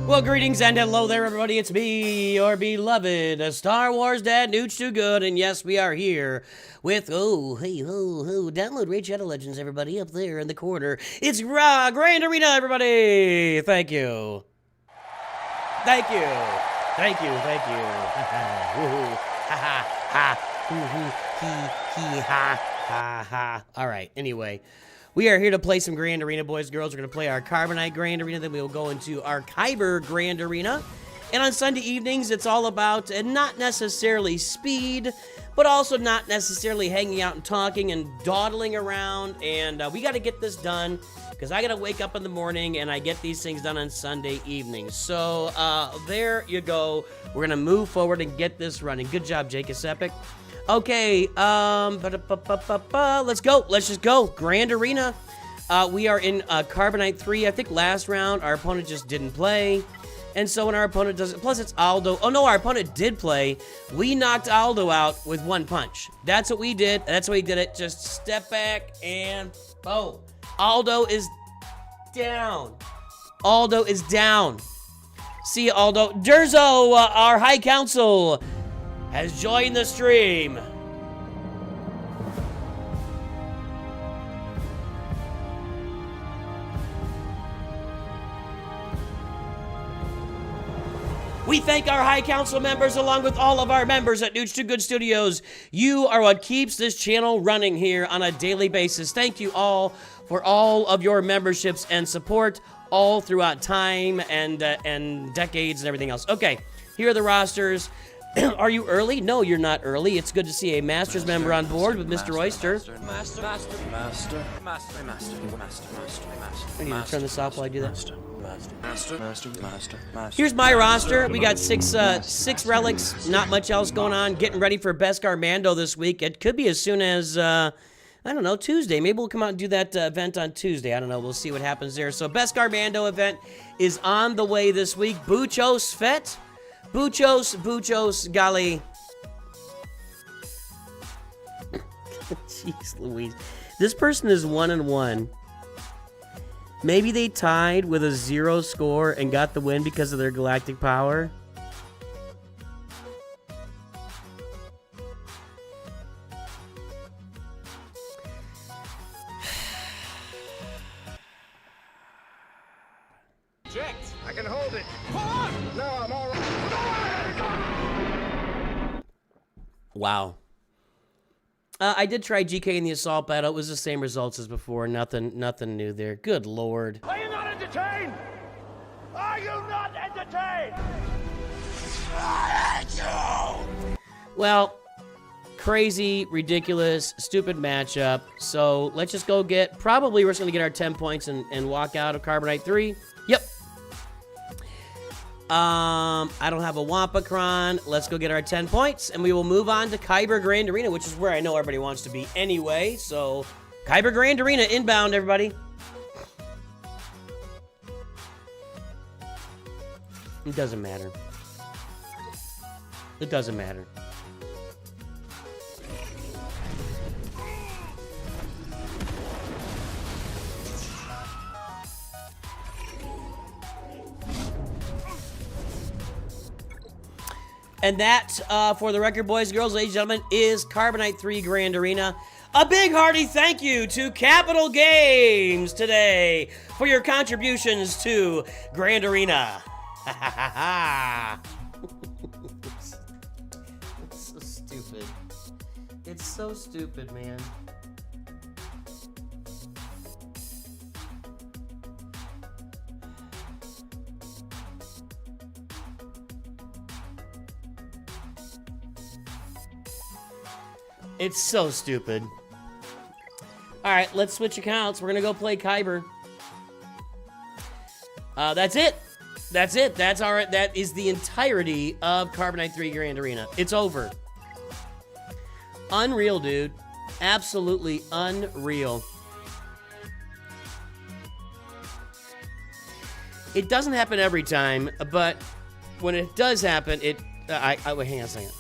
Well, greetings and hello there, everybody. It's me, your beloved Star Wars Dad, NOOCH2GUD, and yes, we are here with, download Raid Shadow Legends, everybody, up there in the corner. It's Grand Arena, everybody! Thank you. Thank you. Thank you, thank you. Woohoo. Ha ha ha. Hoo hoo hee hee ha ha ha. Alright, anyway. We are here to play some Grand Arena, boys and girls. We're going to play our Carbonite Grand Arena, then we will go into our Kyber Grand Arena. And on Sunday evenings, it's all about not necessarily speed, but also not necessarily hanging out and talking and dawdling around. And we got to get this done, because I got to wake up in the morning, and I get these things done on Sunday evenings. So there you go. We're going to move forward and get this running. Good job, Jake. It's epic. Okay, let's go. Let's just go. Grand Arena. We are in Carbonite 3. I think last round our opponent just didn't play. And so when our opponent doesn't, plus it's Aldo. Oh no, our opponent did play. We knocked Aldo out with one punch. That's what we did. That's why we did it. Just step back and boom. Aldo is down. Aldo is down. See you, Aldo. Durzo, our High Council, has joined the stream. We thank our High Council members along with all of our members at NOOCH2GUD Studios. You are what keeps this channel running here on a daily basis. Thank you all for all of your memberships and support all throughout time and decades and everything else. Okay, here are the rosters. Are you early? No, you're not early. It's good to see a Masters member on board with Mr. Oyster. I need to turn this off while I do that. Here's my roster. We got six relics. Not much else going on. Getting ready for Beskar Mando this week. It could be as soon as, I don't know, Tuesday. Maybe we'll come out and do that event on Tuesday. I don't know. We'll see what happens there. So Beskar Mando event is on the way this week. Buchos Fett. Buchos, Gali. Jeez Louise. This person is 1-1. Maybe they tied with a 0 score and got the win because of their galactic power. Checked. I can hold it. Pull on! No, I'm all right. Wow. I did try GK in the assault battle. It was the same results as before. Nothing new there. Good lord. Are you not entertained? Are you not entertained? Well, crazy, ridiculous, stupid matchup. So let's just go get, probably we're just going to get our 10 points and walk out of Carbonite 3. Yep. I don't have a Wampacron. Let's go get our 10 points, and we will move on to Kyber Grand Arena, which is where I know everybody wants to be anyway. So, Kyber Grand Arena inbound, everybody. It doesn't matter. It doesn't matter. And that, for the record, boys, girls, ladies, and gentlemen, is Carbonite 3 Grand Arena. A big hearty thank you to Capital Games today for your contributions to Grand Arena. Ha ha ha ha. It's so stupid. It's so stupid, man. It's so stupid. Alright, let's switch accounts. We're gonna go play Kyber. That's it. That's it. That is the entirety of Carbonite 3 Grand Arena. It's over. Unreal, dude. Absolutely unreal. It doesn't happen every time, but when it does happen, it... wait, hang on a second.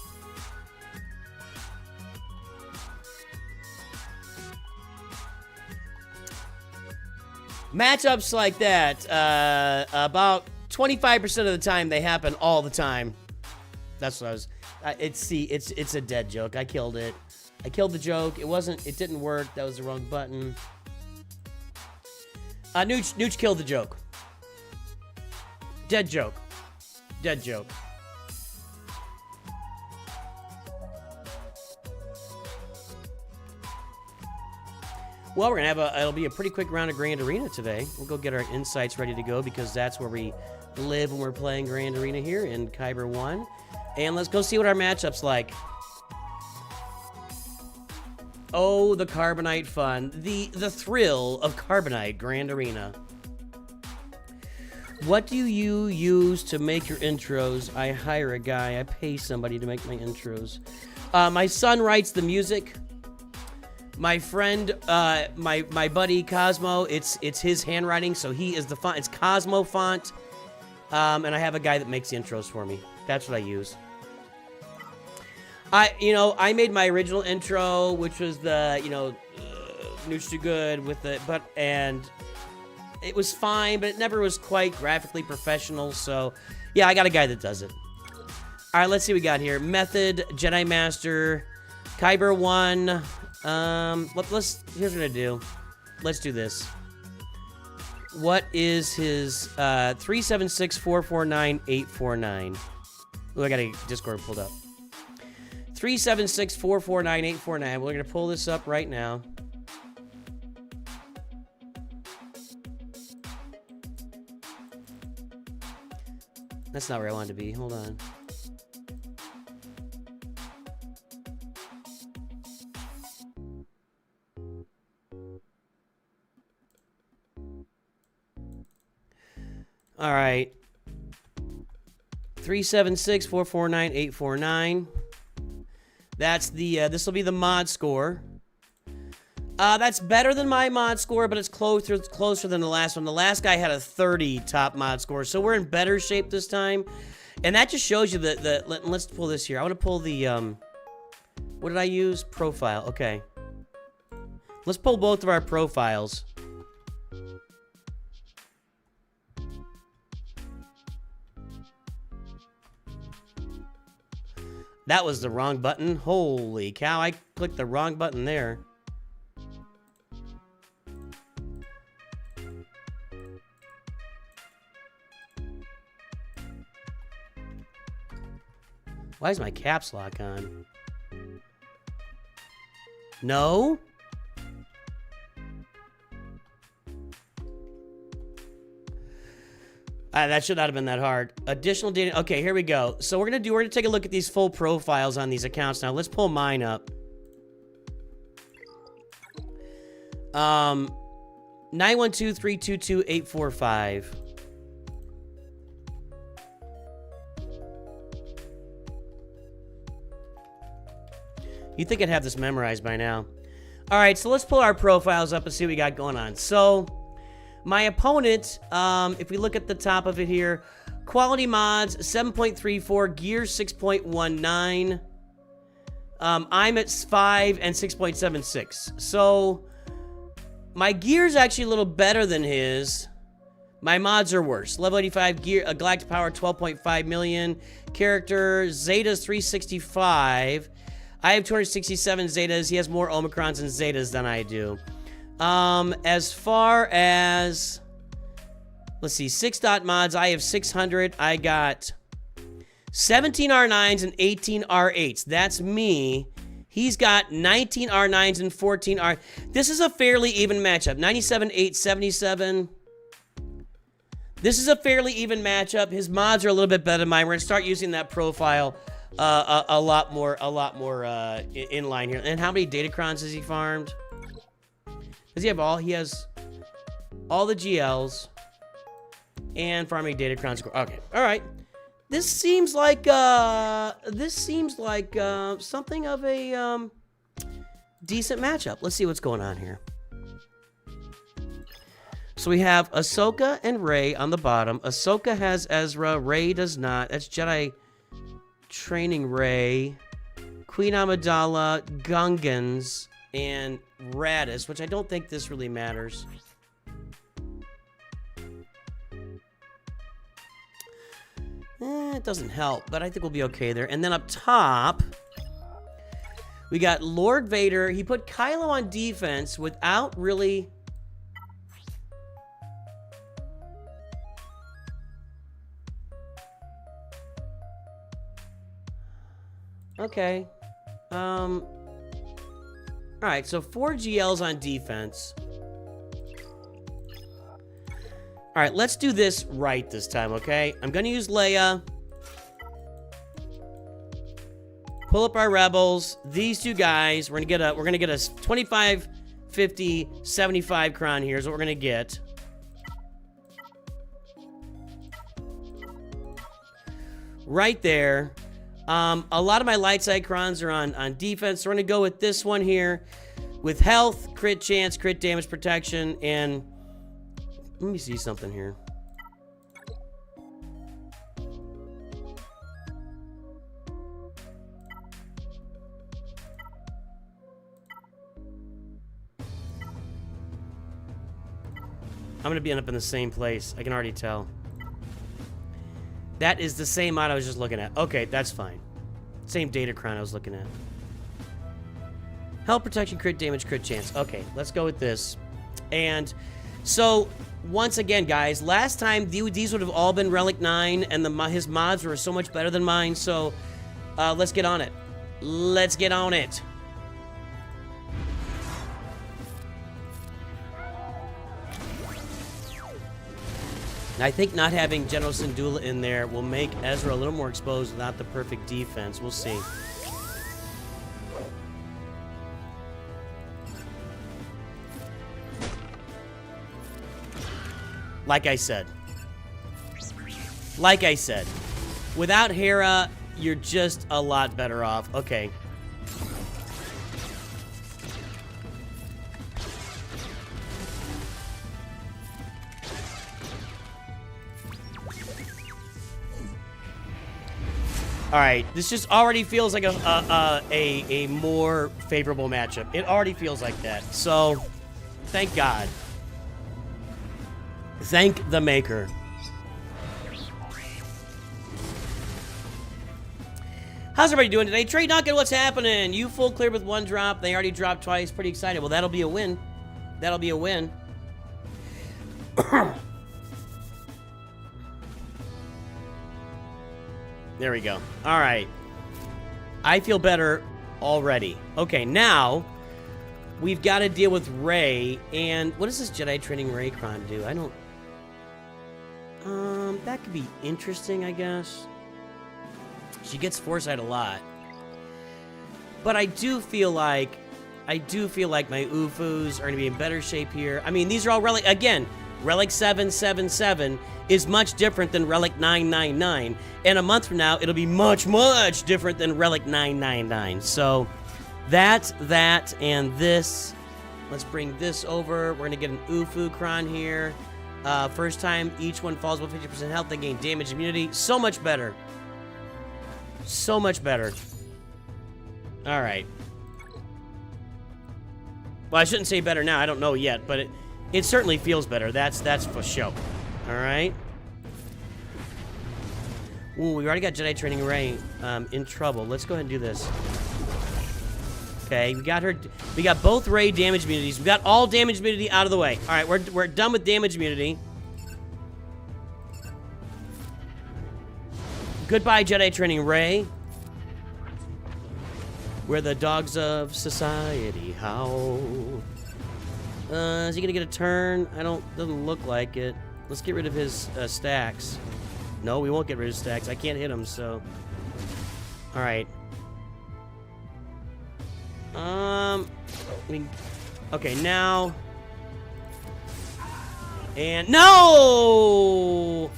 Matchups like that, about 25% of the time, they happen all the time. That's what I was... it's a dead joke. I killed it. I killed the joke. It didn't work. That was the wrong button. Nooch killed the joke. Dead joke. Dead joke. Well, we're gonna have it'll be a pretty quick round of Grand Arena today. We'll go get our insights ready to go because that's where we live when we're playing Grand Arena here in Kyber 1. And let's go see what our matchup's like. Oh, the Carbonite fun. The thrill of Carbonite Grand Arena. What do you use to make your intros? I hire a guy. I pay somebody to make my intros. My son writes the music. My friend, my buddy Cosmo, it's his handwriting, so he is the font. It's Cosmo font. And I have a guy that makes the intros for me. That's what I use. I made my original intro, which was the, NOOCH2GUD with the, and it was fine, but it never was quite graphically professional, so, yeah, I got a guy that does it. All right, let's see what we got here. Method, Jedi Master, Kyber 1, here's what I do. Let's do this. What is his, 376-449-849? Ooh, I got a Discord pulled up. 376-449-849. We're gonna pull this up right now. That's not where I wanted to be. Hold on. All right. 376-449-849. That's the, this will be the mod score. That's better than my mod score, but it's closer than the last one. The last guy had a 30 top mod score, so we're in better shape this time. And that just shows you let's pull this here. I want to pull the, what did I use? Profile, okay. Let's pull both of our profiles. That was the wrong button. Holy cow, I clicked the wrong button there. Why is my caps lock on? No? That should not have been that hard. Additional data. Okay, here we go. So we're gonna take a look at these full profiles on these accounts now. Let's pull mine up. 912-322-845. You'd think I'd have this memorized by now. All right, so let's pull our profiles up and see what we got going on. So my opponent, if we look at the top of it here, quality mods 7.34, gear 6.19. I'm at 5 and 6.76. So my gear's actually a little better than his. My mods are worse. Level 85 gear, galactic power 12.5 million. Character Zeta's 365. I have 267 Zetas. He has more Omicrons and Zetas than I do. As far as, let's see, 6 dot mods, I have 600. I got 17 R9s and 18 R8s. That's me. He's got 19 R9s and 14 R. This is a fairly even matchup. 97, 8, 77. This is a fairly even matchup. His mods are a little bit better than mine. We're gonna start using that profile a lot more in line here. And how many Datacrons has he farmed? Does he have all? He has all the GLs and farming Datacrons. Okay, all right. This seems like something of a decent matchup. Let's see what's going on here. So we have Ahsoka and Rey on the bottom. Ahsoka has Ezra. Rey does not. That's Jedi Training Rey. Queen Amidala, Gungans, and Radis, which I don't think this really matters. It doesn't help, but I think we'll be okay there. And then up top, we got Lord Vader. He put Kylo on defense without really... Okay. Alright, so 4 GLs on defense. Alright, let's do this right this time, okay? I'm gonna use Leia. Pull up our rebels. These two guys, we're gonna get a 25, 50, 75 crown here is what we're gonna get. Right there. A lot of my light side crons are on defense, so we're gonna go with this one here with health, crit chance, crit damage protection, and let me see something here. I'm gonna end up in the same place. I can already tell. That is the same mod I was just looking at. Okay, that's fine. Same data crown I was looking at. Health protection, crit damage, crit chance. Okay, let's go with this. And so, once again, guys, last time these would have all been Relic 9, and his mods were so much better than mine, so let's get on it. Let's get on it. I think not having General Syndulla in there will make Ezra a little more exposed without the perfect defense. We'll see. Like I said, without Hera, you're just a lot better off. Okay. All right, this just already feels like a more favorable matchup. It already feels like that. So, thank God. Thank the maker. How's everybody doing today? Trade Knockin', what's happening? You full clear with 1 drop. They already dropped twice. Pretty excited. Well, that'll be a win. That'll be a win. There we go. All right. I feel better already. Okay, now we've got to deal with Rey. And what does this Jedi Training Rey Cron do? I don't... that could be interesting, I guess. She gets Foresight a lot. But I do feel like my UFOs are going to be in better shape here. I mean, these are all Relic... Again, Relic 777 is much different than Relic 999. And a month from now, it'll be much, much different than Relic 999. So, that, and this. Let's bring this over. We're going to get an UFO Cron here. First time each one falls below 50% health, they gain damage immunity. So much better. So much better. All right. Well, I shouldn't say better now. I don't know yet, but it certainly feels better. That's for sure. All right. Ooh, we already got Jedi Training Rey in trouble. Let's go ahead and do this. Okay, we got her. We got both Rey damage immunities. We got all damage immunity out of the way. All right, we're done with damage immunity. Goodbye, Jedi Training Rey. We're the dogs of society. How? Is he gonna get a turn? Doesn't look like it. Let's get rid of his stacks. No, we won't get rid of stacks. I can't hit him, so. All right. Okay, now. And no!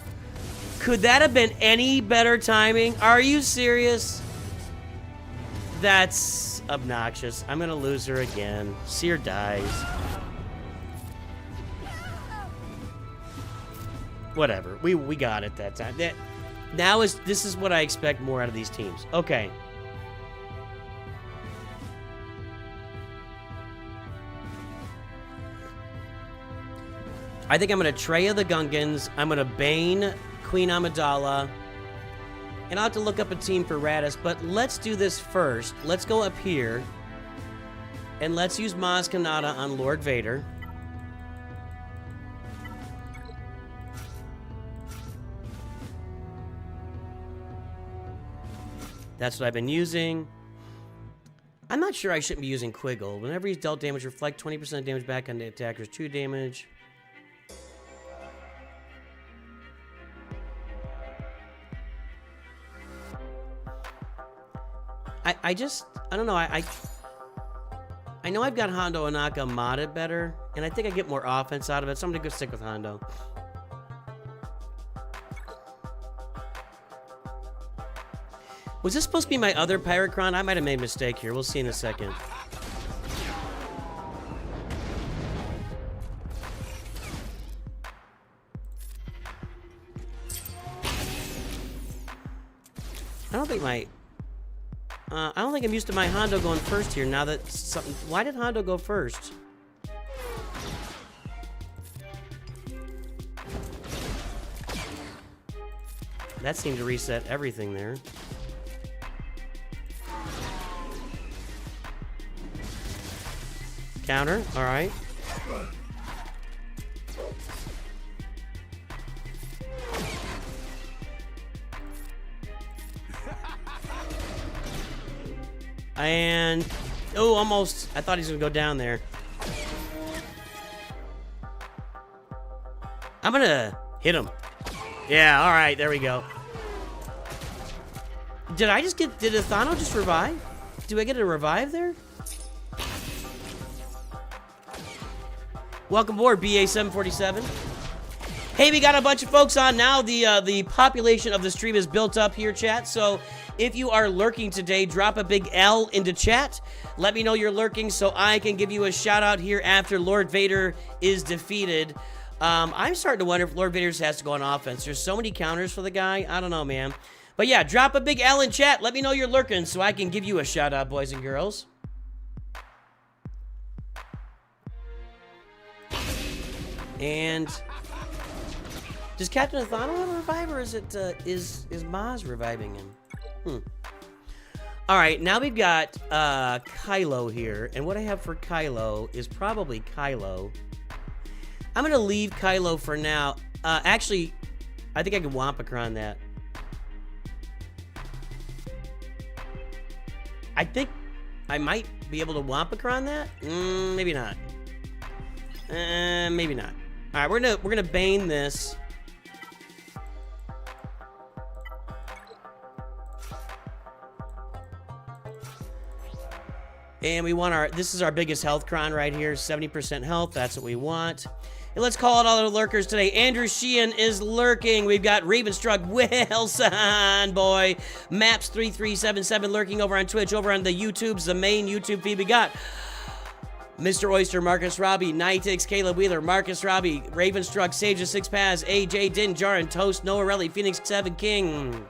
Could that have been any better timing? Are you serious? That's obnoxious. I'm gonna lose her again. Seer dies. Whatever. We got it that time. This is what I expect more out of these teams. Okay. I think I'm gonna Treya the Gungans. I'm gonna Bane Queen Amidala. And I'll have to look up a team for Radis, but let's do this first. Let's go up here. And let's use Maz Kanata on Lord Vader. That's what I've been using. I'm not sure I shouldn't be using Quiggle. Whenever he's dealt damage, reflect 20% damage back on the attacker's 2 damage. I don't know. I know I've got Hondo Anaka modded better, and I think I get more offense out of it, so I'm gonna go stick with Hondo. Was this supposed to be my other Pyrocron? I might have made a mistake here. We'll see in a second. I don't think I'm used to my Hondo going first here. Now that something, why did Hondo go first? That seemed to reset everything there. Counter, all right. And, oh, almost. I thought he was going to go down there. I'm going to hit him. Yeah, all right, there we go. Did Athano just revive? Do I get a revive there? Welcome aboard, BA747. Hey, we got a bunch of folks on now. The population of the stream is built up here, chat. So if you are lurking today, drop a big L into chat. Let me know you're lurking so I can give you a shout out here after Lord Vader is defeated. I'm starting to wonder if Lord Vader has to go on offense. There's so many counters for the guy. I don't know, man. But yeah, drop a big L in chat. Let me know you're lurking so I can give you a shout out, boys and girls. And does Captain Athano have a revive, or is it is Maz reviving him? All right, now we've got Kylo here, and what I have for Kylo is probably Kylo. I'm gonna leave Kylo for now. Actually, I think I can Wampacron that. I think I might be able to Wampacron that. Maybe not. Maybe not. All right, we're gonna Bane this. And we want this is our biggest health cron right here, 70% health. That's what we want. And let's call out all the lurkers today. Andrew Sheehan is lurking. We've got Ravenstruck Wilson, boy. Maps3377 lurking over on Twitch, over on the YouTube's the main YouTube feed. We got Mr. Oyster, Marcus Robbie, Nitix, Caleb Wheeler, Marcus Robbie, Ravenstruck, Sage of Six Paths, AJ, Din, Jarin, Toast, Noah Relly, Phoenix 7 King,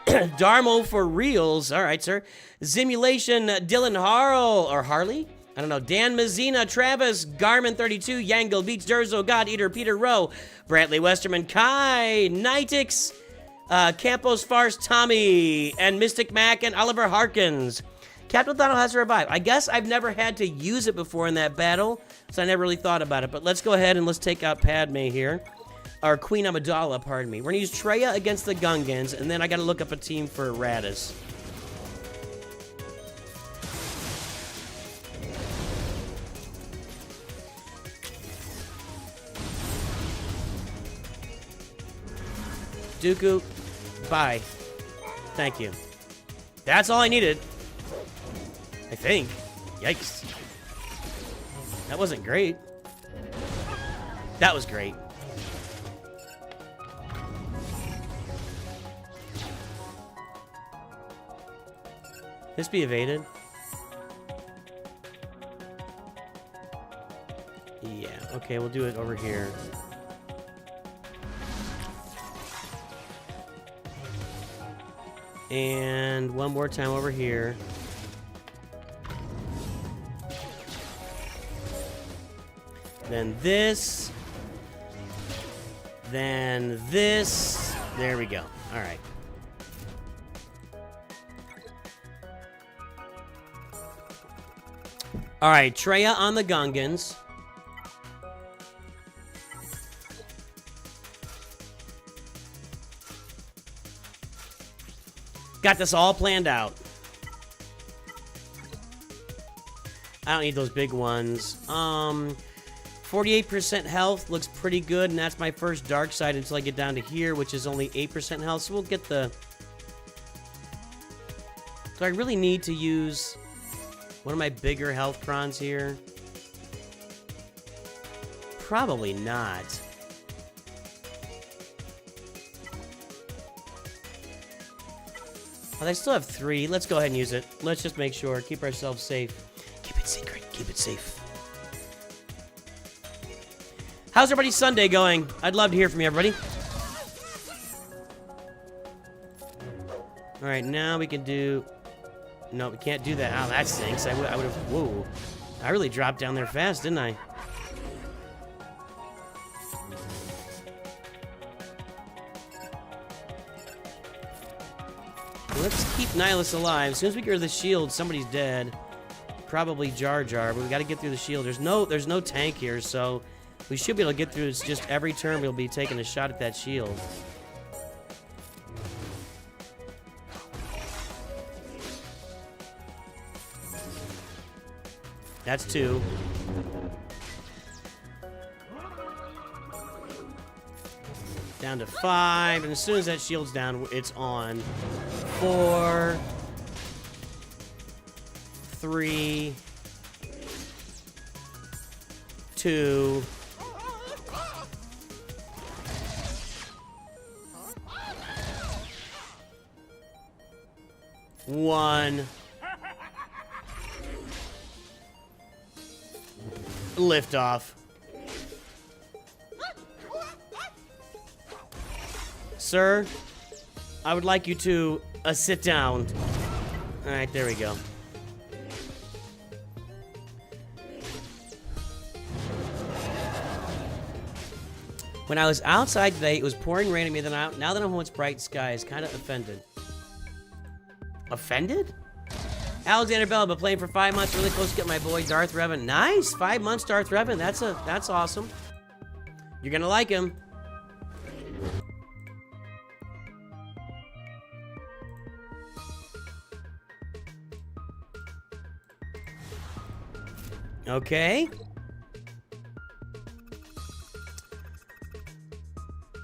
Darmo for reals. All right, sir. Simulation, Dylan Harley? I don't know. Dan Mazzina, Travis, Garmin32, Yangle, Beats, Durzo, God Eater, Peter Rowe, Brantley Westerman, Kai, Nitix, Campos Farce, Tommy, and Mystic Mac, and Oliver Harkins. Captain Athano has to revive. I guess I've never had to use it before in that battle, so I never really thought about it. But let's go ahead and let's take out Padme here. Or Queen Amidala, pardon me. We're going to use Traya against the Gungans, and then I got to look up a team for Radis. Dooku, bye. Thank you. That's all I needed. I think. Yikes. That wasn't great. That was great. This be evaded? Yeah, okay, we'll do it over here. And one more time over here. Then this. Then this. There we go. All right. All right, Treya on the Gungans. Got this all planned out. I don't need those big ones. 48% health looks pretty good, and that's my first dark side until I get down to here, which is only 8% health. So we'll get the... Do I really need to use one of my bigger health crons here? Probably not. Well, I still have 3. Let's go ahead and use it. Let's just make sure. Keep ourselves safe. Keep it secret. Keep it safe. How's everybody's Sunday going? I'd love to hear from you, everybody. All right, now we can do... No, we can't do that. Oh, that stinks. I would have... Whoa. I really dropped down there fast, didn't I? Let's keep Nihilus alive. As soon as we get rid of the shield, somebody's dead. Probably Jar Jar, but we got to get through the shield. There's no tank here, so we should be able to get through. It's just every turn we'll be taking a shot at that shield. That's 2. Down to 5, and as soon as that shield's down, it's on. 4, 3, 2, 1. Lift off. Sir, I would like you to sit down. All right, there we go. When I was outside today, it was pouring rain at me. Now that I'm home, it's bright skies. Kind of offended. Offended? Alexander Bell, I've been playing for 5 months. Really close to get my boy Darth Revan. Nice, 5 months, Darth Revan. That's awesome. You're gonna like him. Okay.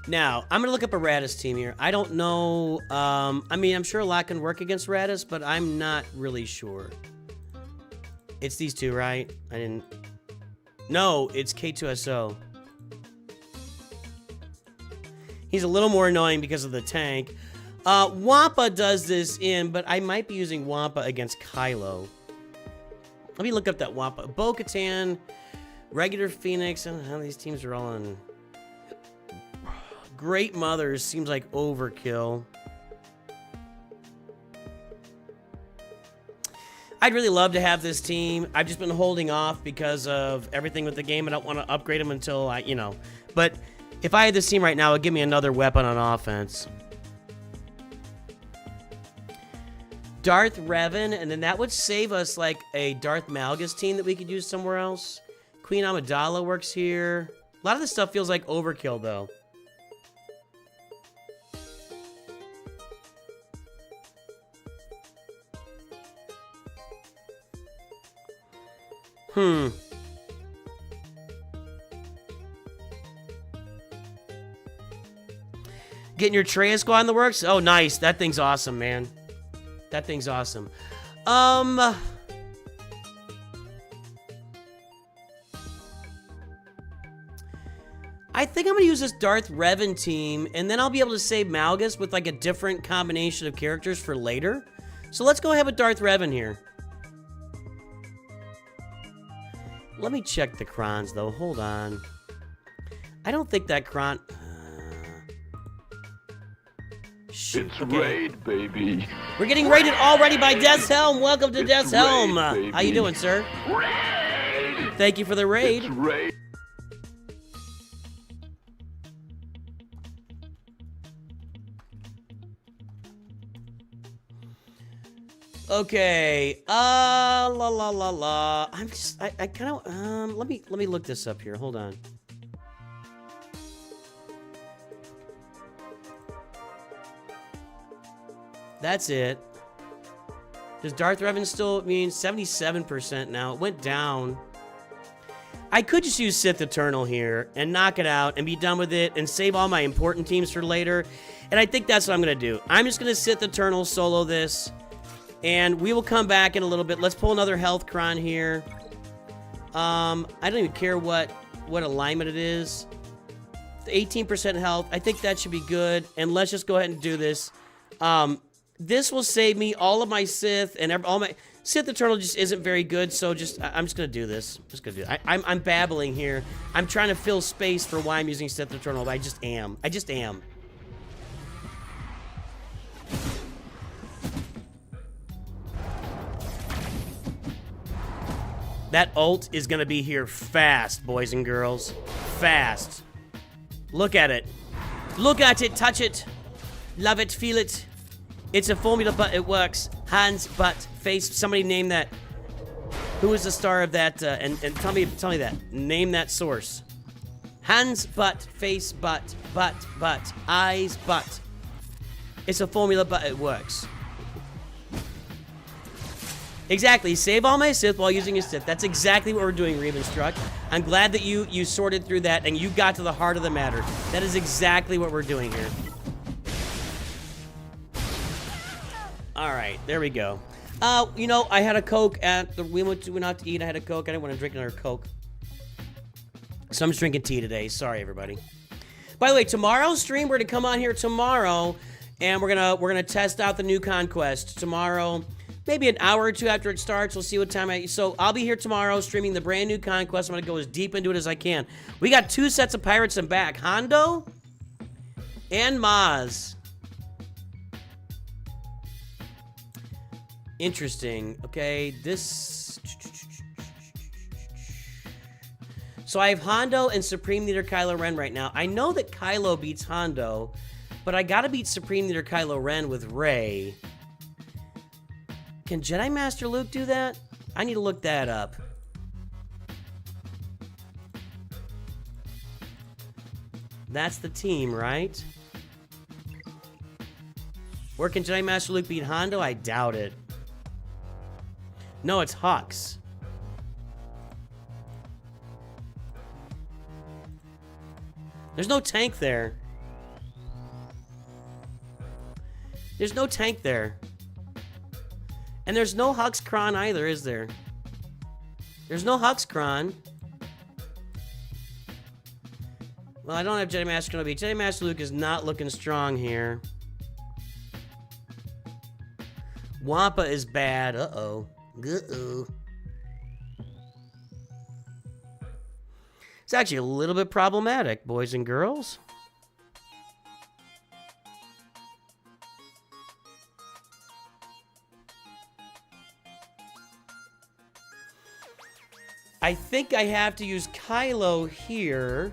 Now, I'm going to look up a Radis team here. I don't know. I mean, I'm sure a lot can work against Radis, but I'm not really sure. It's these two, right? I didn't... No, it's K2SO. He's a little more annoying because of the tank. Wampa does this in, but I might be using Wampa against Kylo. Let me look up that Wampa. Bo-Katan, regular Phoenix. I don't know how these teams are all on. Great Mothers seems like overkill. I'd really love to have this team. I've just been holding off because of everything with the game. I don't want to upgrade them until I, you know. But if I had this team right now, it would give me another weapon on offense. Darth Revan, and then that would save us like a Darth Malgus team that we could use somewhere else. Queen Amidala works here. A lot of this stuff feels like overkill, though. Getting your Treya squad in the works? Oh, nice. That thing's awesome, man. That thing's awesome. I think I'm going to use this Darth Revan team, and then I'll be able to save Malgus with like a different combination of characters for later. So let's go ahead with Darth Revan here. Let me check the crons, though. Hold on. I don't think that cron... Shoot. It's raid, baby. We're getting raided already by Death's Helm. Welcome to Death's Helm. Raid, How you doing, sir? Raid! Thank you for the raid. It's raid. Okay. La la la la. I'm just. I kind of. Let me look this up here. Hold on. That's it. Does Darth Revan still mean 77% now? It went down. I could just use Sith Eternal here and knock it out and be done with it and save all my important teams for later. And I think that's what I'm going to do. I'm just going to Sith Eternal solo this. And we will come back in a little bit. Let's pull another health cron here. I don't even care what alignment it is. 18% health. I think that should be good. And let's just go ahead and do this. This will save me all of my Sith and all my... Sith Eternal just isn't very good, so I'm just gonna do this. I'm babbling here. I'm trying to fill space for why I'm using Sith Eternal, but I just am. That ult is gonna be here fast, boys and girls. Fast. Look at it. Look at it, touch it. Love it, feel it. It's a formula, but it works. Hands, butt, face. Somebody name that. Who is the star of that? And tell me that. Name that source. Hands, butt, face, butt, eyes, butt. It's a formula, but it works. Exactly. Save all my Sith while using a Sith. That's exactly what we're doing, Rebenstruck. I'm glad that you sorted through that and you got to the heart of the matter. That is exactly what we're doing here. All right, there we go. You know, I had a Coke at the... We went out to eat. I had a Coke. I didn't want to drink another Coke. So I'm just drinking tea today. Sorry, everybody. By the way, tomorrow's stream, we're going to come on here tomorrow, and we're gonna test out the new conquest. Tomorrow, maybe an hour or two after it starts. We'll see what time So I'll be here tomorrow streaming the brand new conquest. I'm going to go as deep into it as I can. We got 2 sets of pirates in back. Hondo and Maz. Interesting. Okay, this... So I have Hondo and Supreme Leader Kylo Ren right now. I know that Kylo beats Hondo, but I gotta beat Supreme Leader Kylo Ren with Rey. Can Jedi Master Luke do that? I need to look that up. That's the team, right? Or can Jedi Master Luke beat Hondo? I doubt it. No, it's Hux. There's no tank there. There's no tank there. And there's no Hux Kron either, is there? There's no Hux Kron. Well, I don't have Jedi Master Kenobi. Jedi Master Luke is not looking strong here. Wampa is bad. Uh-oh. Uh-oh. It's actually a little bit problematic, boys and girls. I think I have to use Kylo here.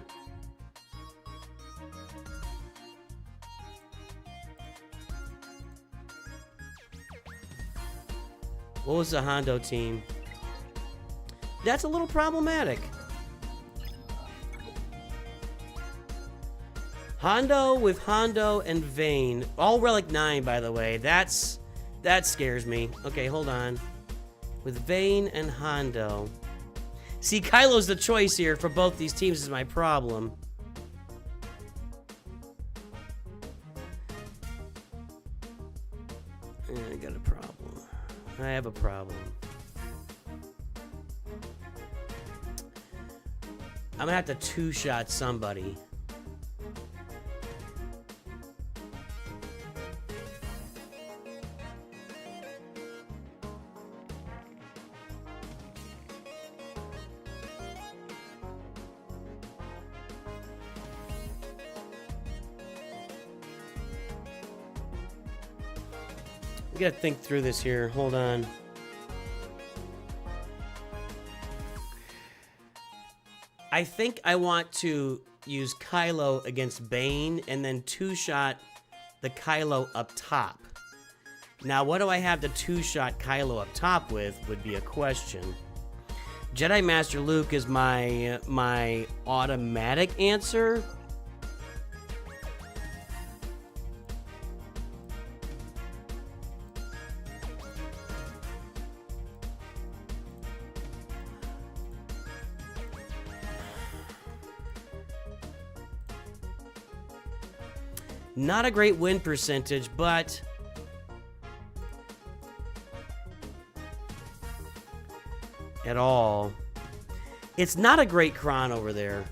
What was the Hondo team? That's a little problematic. Hondo with Hondo and Vane. All Relic 9, by the way. That scares me. Okay, hold on. With Vane and Hondo. See, Kylo's the choice here for both these teams is my problem. I got a problem. I have a problem. I'm gonna have to two-shot somebody. We gotta think through this here. Hold on. I think I want to use Kylo against Bane and then two-shot the Kylo up top. Now, what do I have the two-shot Kylo up top with would be a question. Jedi Master Luke is my automatic answer. Not a great win percentage, but at all. It's not a great cron over there.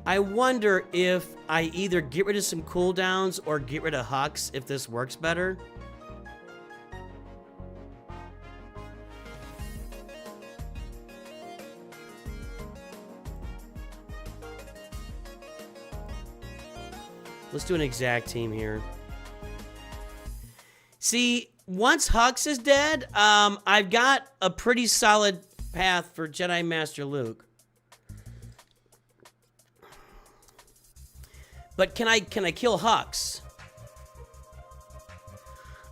I wonder if I either get rid of some cooldowns or get rid of Hux if this works better. Let's do an exact team here. See, once Hux is dead, I've got a pretty solid path for Jedi Master Luke. But can I kill Hux?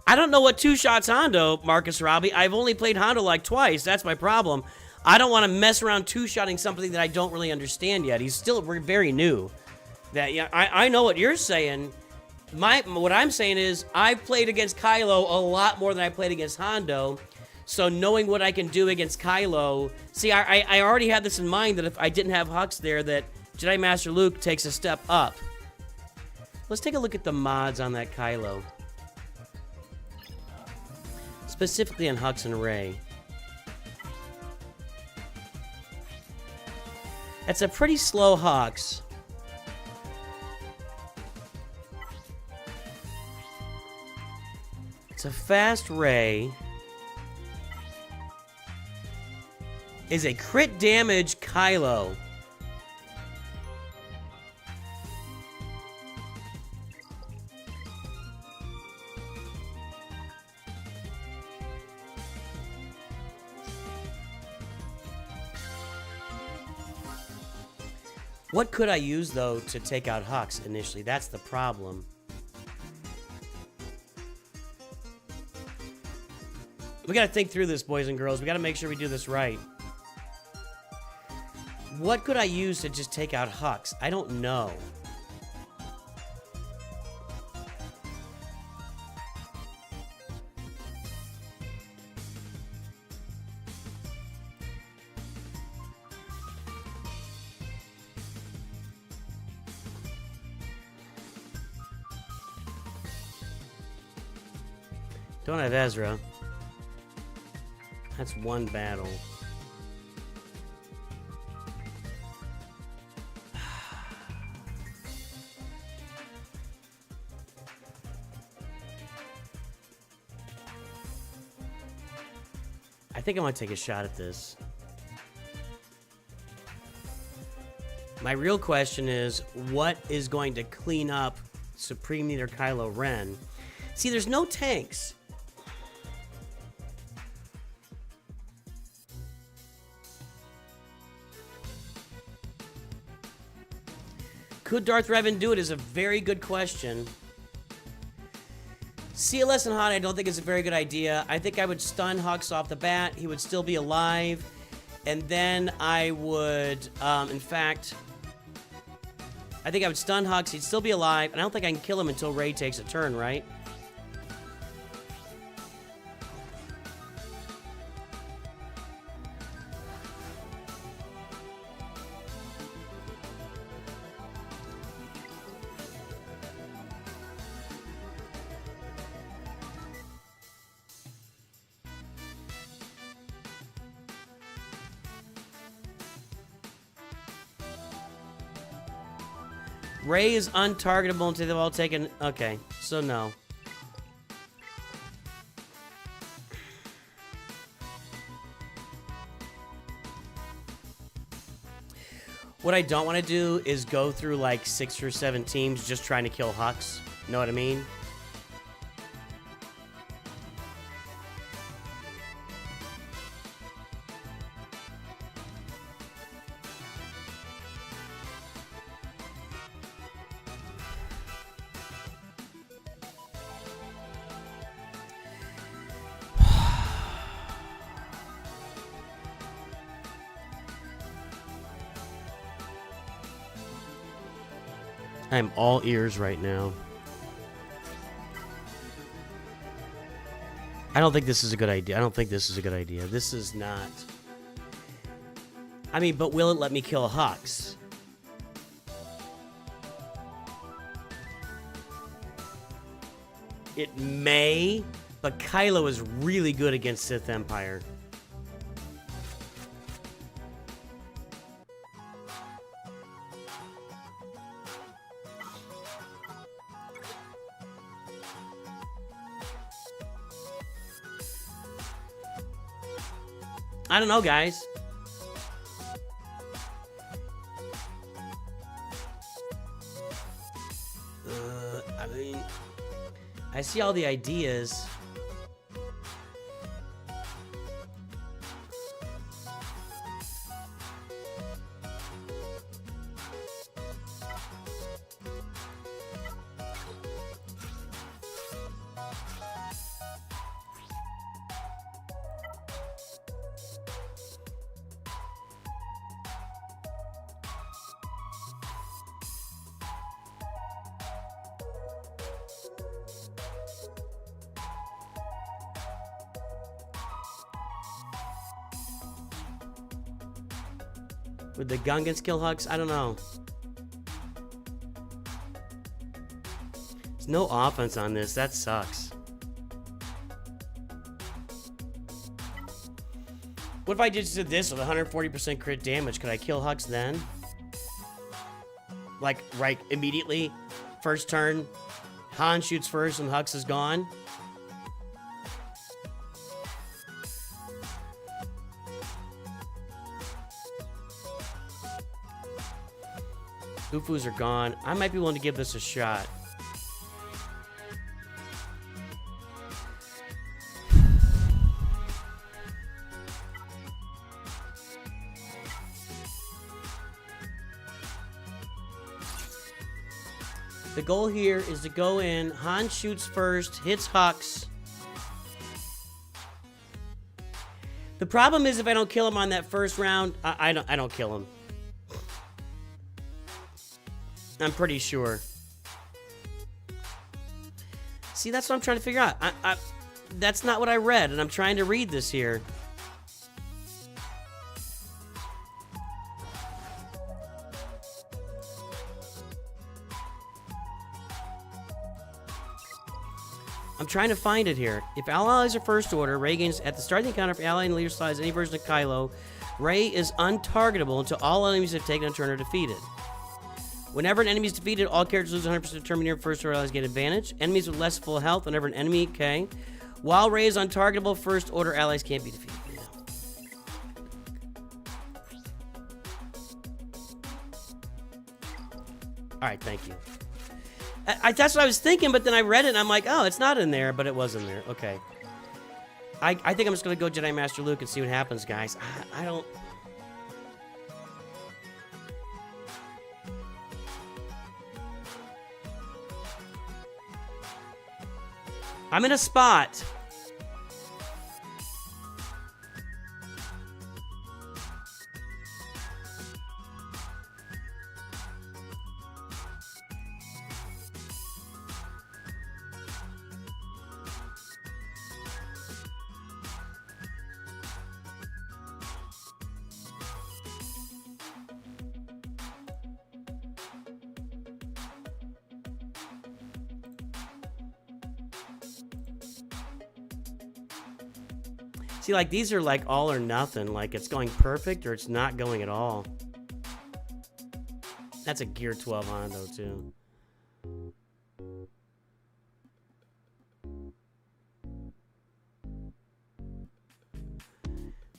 I don't know what two shots Hondo, Marcus Robbie. I've only played Hondo like twice. That's my problem. I don't want to mess around two-shotting something that I don't really understand yet. He's still very new. That, yeah, I know what you're saying. What I'm saying is I've played against Kylo a lot more than I played against Hondo. So knowing what I can do against Kylo, see, I already had this in mind that if I didn't have Hux there, that Jedi Master Luke takes a step up. Let's take a look at the mods on that Kylo. Specifically on Hux and Rey. That's a pretty slow Hux. It's a fast Rey. Is a crit damage Kylo. What could I use, though, to take out Hux initially? That's the problem. We gotta think through this, boys and girls. We gotta make sure we do this right. What could I use to just take out Hux? I don't know. Don't have Ezra. That's one battle. I think I want to take a shot at this. My real question is, what is going to clean up Supreme Leader Kylo Ren? See, there's no tanks. Could Darth Revan do it is a very good question. CLS and Han, I don't think is a very good idea. I think I would stun Hux off the bat. He would still be alive. And then I would, in fact, I think I would stun Hux. He'd still be alive. And I don't think I can kill him until Rey takes a turn, right? Rey is untargetable until they've all taken... Okay, so no. What I don't want to do is go through like 6 or 7 teams just trying to kill Hux. Know what I mean? I'm all ears right now. I don't think this is a good idea. I don't think this is a good idea. This is not... I mean, but will it let me kill Hux? It may, but Kylo is really good against Sith Empire. I don't know, guys. I mean, I see all the ideas. Would the Gungans kill Hux? I don't know. There's no offense on this. That sucks. What if I just did this with 140% crit damage? Could I kill Hux then? Like, right immediately? First turn, Han shoots first and Hux is gone? Ufus are gone. I might be willing to give this a shot. The goal here is to go in. Han shoots first, hits Hux. The problem is if I don't kill him on that first round, I don't kill him. I'm pretty sure. See, that's what I'm trying to figure out. That's not what I read, and I'm trying to read this here. I'm trying to find it here. If allies are first order, Rey gains at the start of the encounter. If ally and leader slides any version of Kylo, Rey is untargetable until all enemies have taken a turn or defeated. Whenever an enemy is defeated, all characters lose 100% of Terminator first order allies get advantage. Enemies with less full health, whenever an enemy, okay. While Rey is untargetable, first order allies can't be defeated. Alright, thank you. That's what I was thinking, but then I read it and I'm like, oh, it's not in there, but it was in there. Okay. I think I'm just going to go Jedi Master Luke and see what happens, guys. I don't... I'm in a spot. See, like, these are like all or nothing. Like, it's going perfect or it's not going at all. That's a Gear 12 Hondo, too.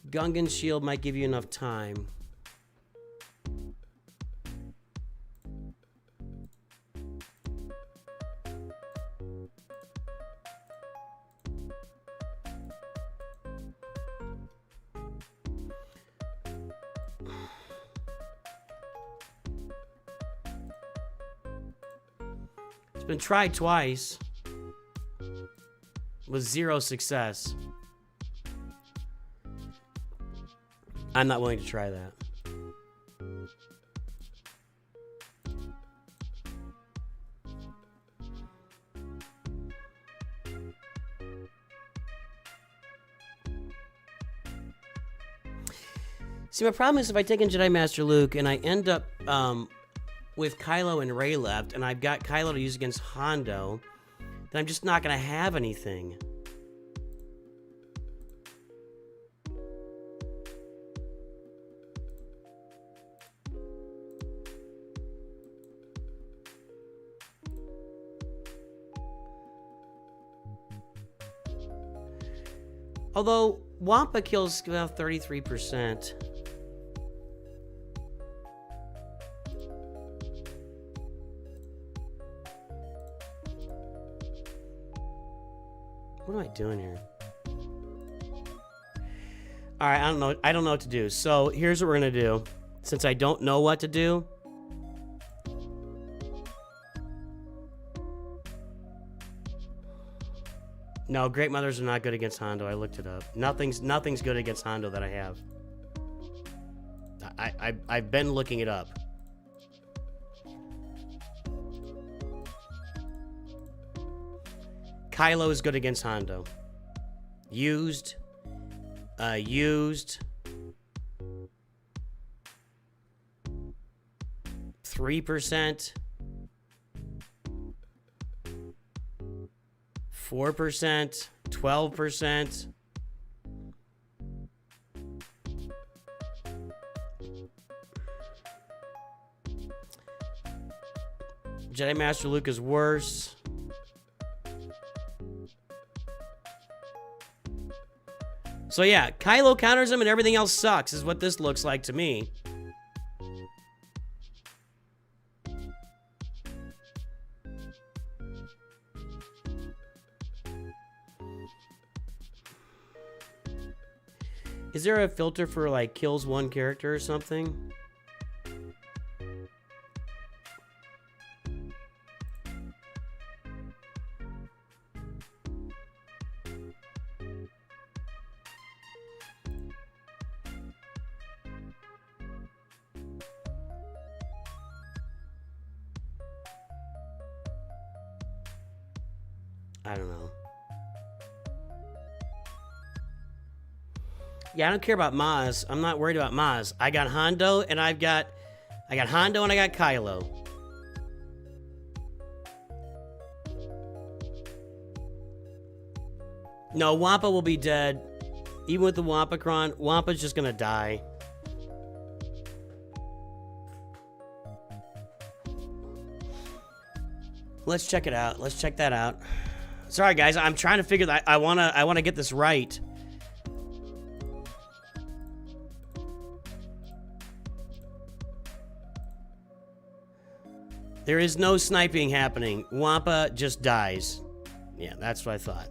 Gungan shield might give you enough time. It's been tried twice with 0 success. I'm not willing to try that. See, my problem is if I take in Jedi Master Luke and I end up with Kylo and Rey left, and I've got Kylo to use against Hondo, then I'm just not going to have anything. Although, Wampa kills about 33%. What am I doing here? All right, I don't know. I don't know what to do. So here's what we're gonna do. Since I don't know what to do, no, Great Mothers are not good against Hondo. I looked it up. Nothing's good against Hondo that I have. I've been looking it up. Kylo is good against Hondo. Used. 3%. 4%. 12%. Jedi Master Luke is worse. So yeah, Kylo counters him and everything else sucks, is what this looks like to me. Is there a filter for, like, kills one character or something? I don't know. Yeah, I don't care about Maz. I'm not worried about Maz. I got Hondo and I got Hondo and I got Kylo. No, Wampa will be dead. Even with the Wampacron, Wampa's just gonna die. Let's check it out. Let's check that out. Sorry, guys. I'm trying to figure that. I wanna get this right. There is no sniping happening. Wampa just dies. Yeah, that's what I thought.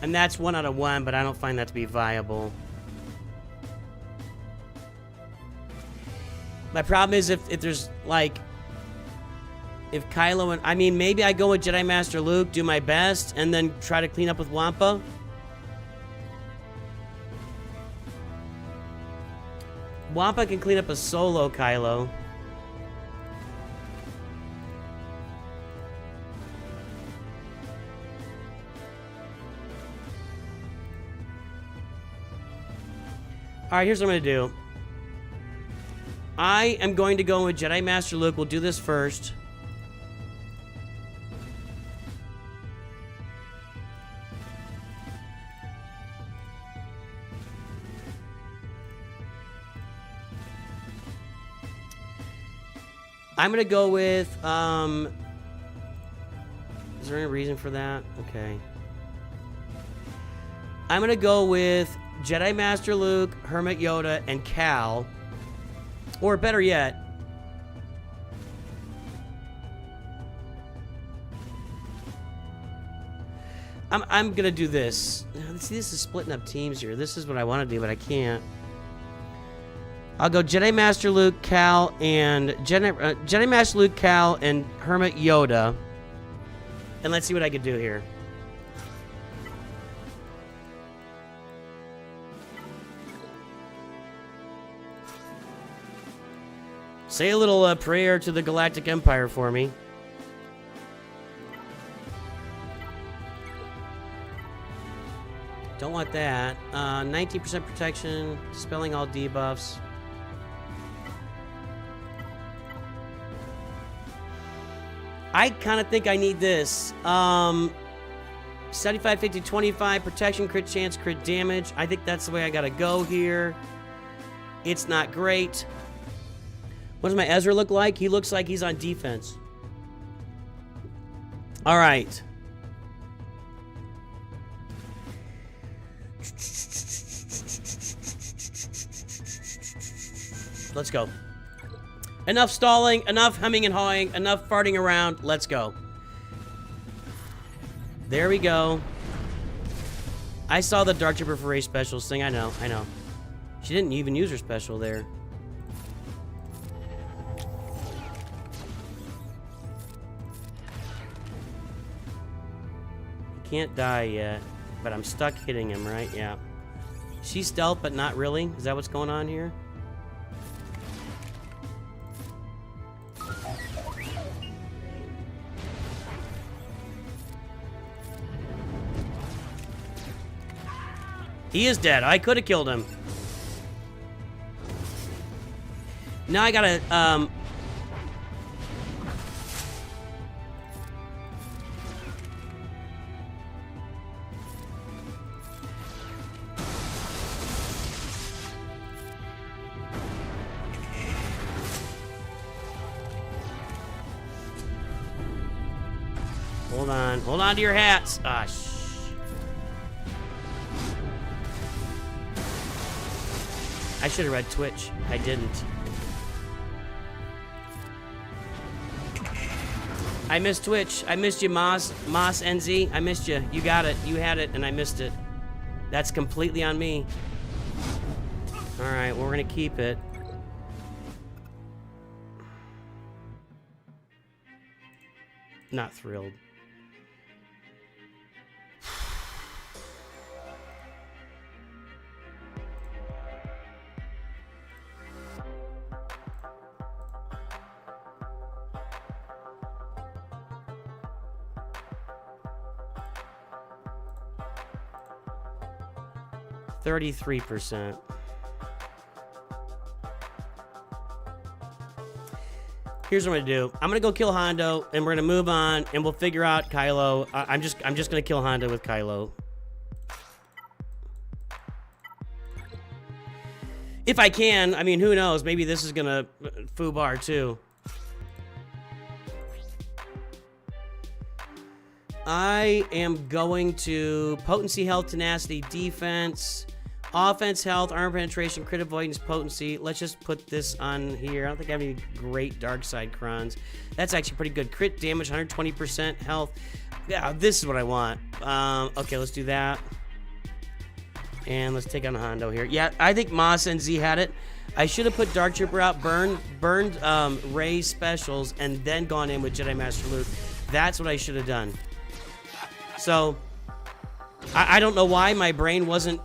And that's 1 out of 1, but I don't find that to be viable. My problem is if there's, like... If Kylo and... I mean, maybe I go with Jedi Master Luke, do my best, and then try to clean up with Wampa. Wampa can clean up a solo Kylo. Alright, here's what I'm going to do. I am going to go with Jedi Master Luke. We'll do this first. I'm going to go with, is there any reason for that? Okay. I'm going to go with Jedi Master Luke, Hermit Yoda, and Cal. Or better yet, I'm gonna do this. See, this is splitting up teams here. This is what I want to do, but I can't. I'll go Jedi Master Luke, Cal, and Jedi Master Luke, Cal, and Hermit Yoda. And let's see what I can do here. Say a little prayer to the Galactic Empire for me. Don't want that. 19% protection, dispelling all debuffs. I kind of think I need this. 75, 50, 25, protection, crit chance, crit damage. I think that's the way I gotta go here. It's not great. What does my Ezra look like? He looks like he's on defense. All right. Let's go. Enough stalling, enough humming and hawing, enough farting around. Let's go. There we go. I saw the Dark Trooper for Race specials thing. I know. She didn't even use her special there. He can't die yet, but I'm stuck hitting him, right? Yeah. She's stealth, but not really. Is that what's going on here? He is dead. I could have killed him. Now I gotta, Hold on. Hold on to your hats. Ah, I should have read Twitch. I didn't. I missed Twitch. I missed you, Moss NZ. I missed you. You got it. You had it, and I missed it. That's completely on me. All right, well, we're gonna keep it. Not thrilled. %. Here's what I'm gonna do. I'm gonna go kill Hondo, and we're gonna move on, and we'll figure out Kylo. I'm just gonna kill Hondo with Kylo. If I can. I mean, who knows? Maybe this is gonna foobar too. I am going to potency, health, tenacity, defense, offense, health, armor penetration, crit avoidance, potency. Let's just put this on here. I don't think I have any great dark side crons. That's actually pretty good. Crit damage, 120% health. Yeah, this is what I want. Okay, let's do that. And let's take on Hondo here. Yeah, I think Moss and Z had it. I should have put Dark Trooper out, burned Rey's specials, and then gone in with Jedi Master Luke. That's what I should have done. So, I don't know why my brain wasn't,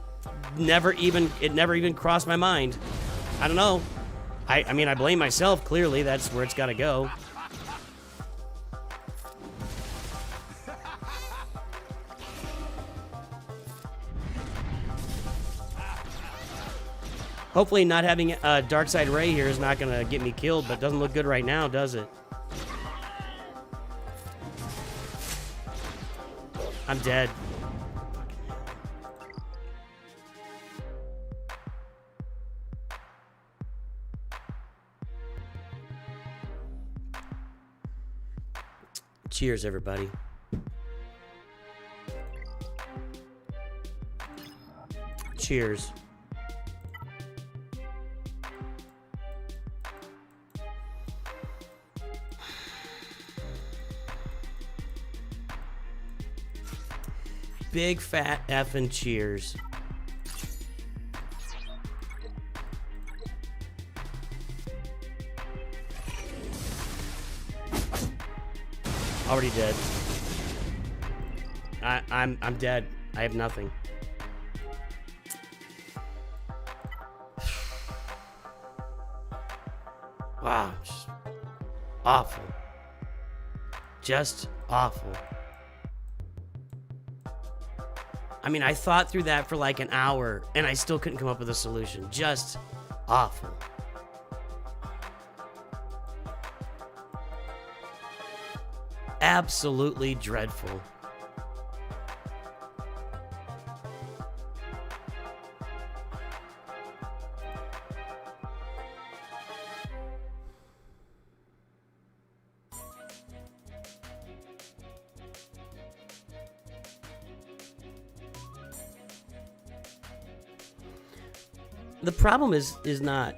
it never even crossed my mind. I don't know. I mean, I blame myself, clearly. That's where it's got to go. Hopefully not having Darkseid Rey here is not going to get me killed, but it doesn't look good right now, does it? I'm dead. Cheers, everybody. Cheers. Big fat effing cheers. Already dead. I'm dead. I have nothing. Wow, just awful. Just awful. I mean, I thought through that for like an hour, and I still couldn't come up with a solution. Just awful. Absolutely dreadful. The problem is not.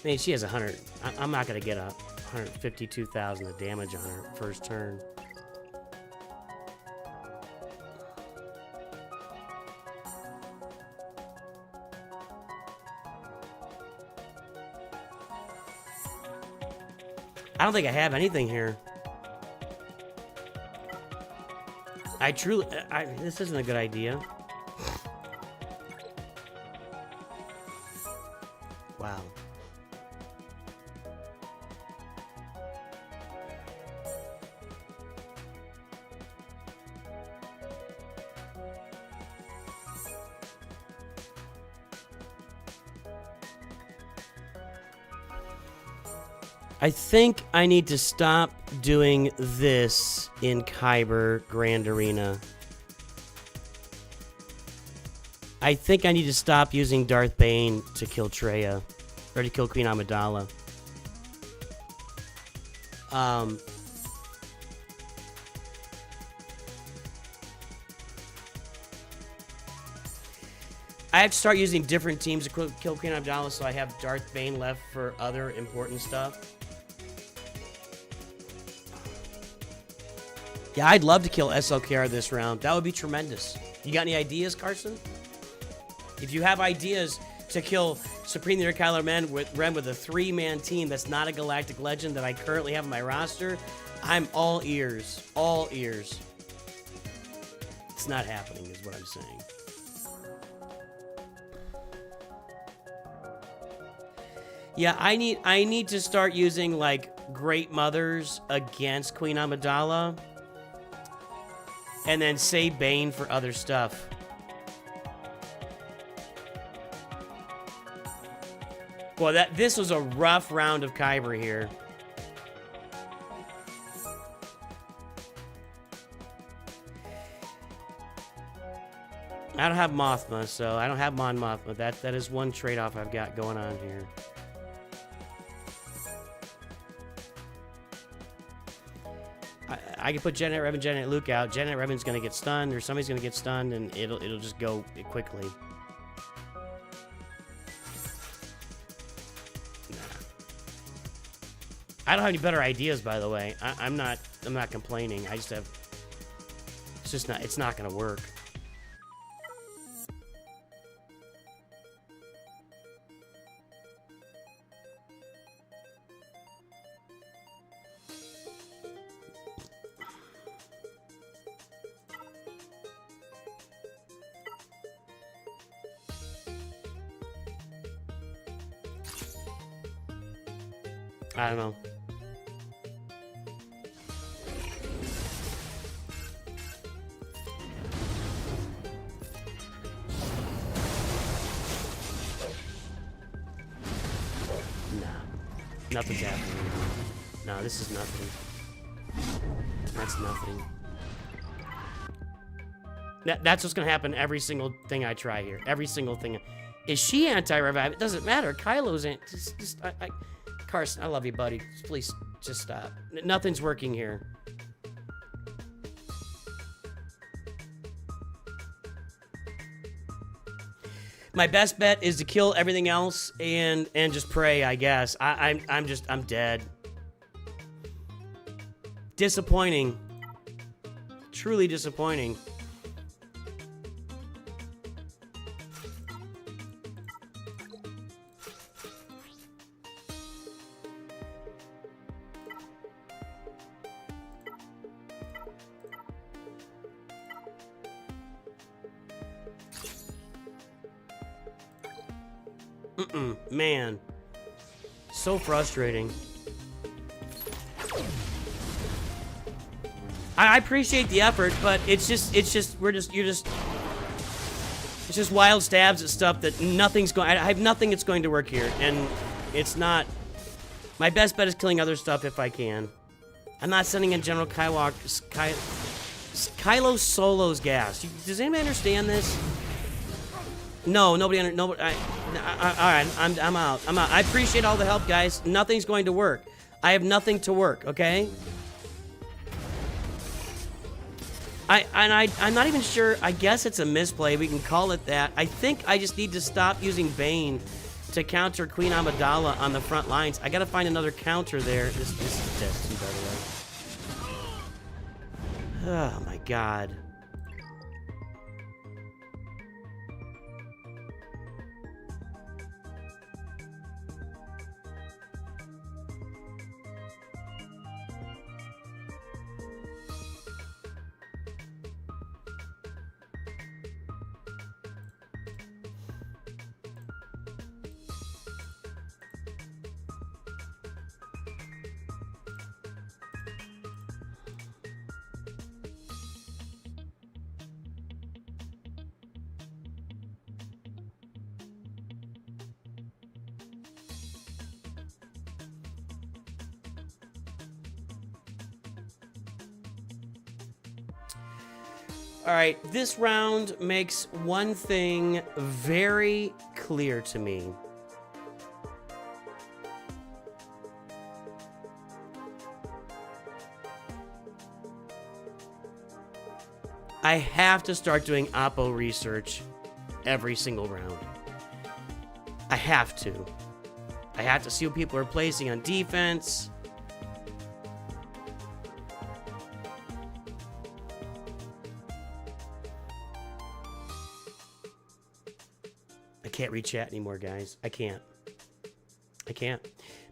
I mean, she has 100. I'm not gonna get 152,000 of damage on her first turn. I don't think I have anything here. I truly, this isn't a good idea. Wow. I think I need to stop doing this in Kyber Grand Arena. I think I need to stop using Darth Bane to kill Traya, or to kill Queen Amidala. I have to start using different teams to kill Queen Amidala, so I have Darth Bane left for other important stuff. Yeah, I'd love to kill SLKR this round. That would be tremendous. You got any ideas, Carson? If you have ideas to kill Supreme Leader Kylo Ren with a 3-man team that's not a Galactic Legend that I currently have on my roster, I'm all ears. All ears. It's not happening, is what I'm saying. Yeah, I need to start using, like, Great Mothers against Queen Amidala. And then save Bane for other stuff. Well, this was a rough round of Kyber here. I don't have Mothma, so I don't have Mon Mothma. That is one trade-off I've got going on here. I can put Janet Revan, Janet Luke out. Janet Revan's gonna get stunned, or somebody's gonna get stunned, and it'll just go quickly. Nah. I don't have any better ideas, by the way. I'm not complaining. I just have. It's not gonna work. I don't know. Nah. Nothing's happening. No, this is nothing. That's nothing. That's what's gonna happen every single thing I try here. Every single thing. Is she anti-revive? It doesn't matter. Kylo's Carson, I love you, buddy. Please, just stop. Nothing's working here. My best bet is to kill everything else and just pray, I guess. I'm dead. Disappointing. Truly disappointing. Man, so frustrating. I appreciate the effort, but it's just wild stabs at stuff that nothing's going. I have nothing that's going to work here, and it's not. My best bet is killing other stuff if I can. I'm not sending in General Kylo Solo's gas. Does anybody understand this? No, nobody. All right, I'm out. I appreciate all the help, guys. Nothing's going to work. I have nothing to work. Okay. I'm not even sure. I guess it's a misplay. We can call it that. I think I just need to stop using Bane to counter Queen Amidala on the front lines. I gotta find another counter there. This is Destiny, by the way. Oh my god. All right, this round makes one thing very clear to me. I have to start doing Oppo research every single round. I have to. I have to see what people are placing on defense. I can't read chat anymore, guys. I can't.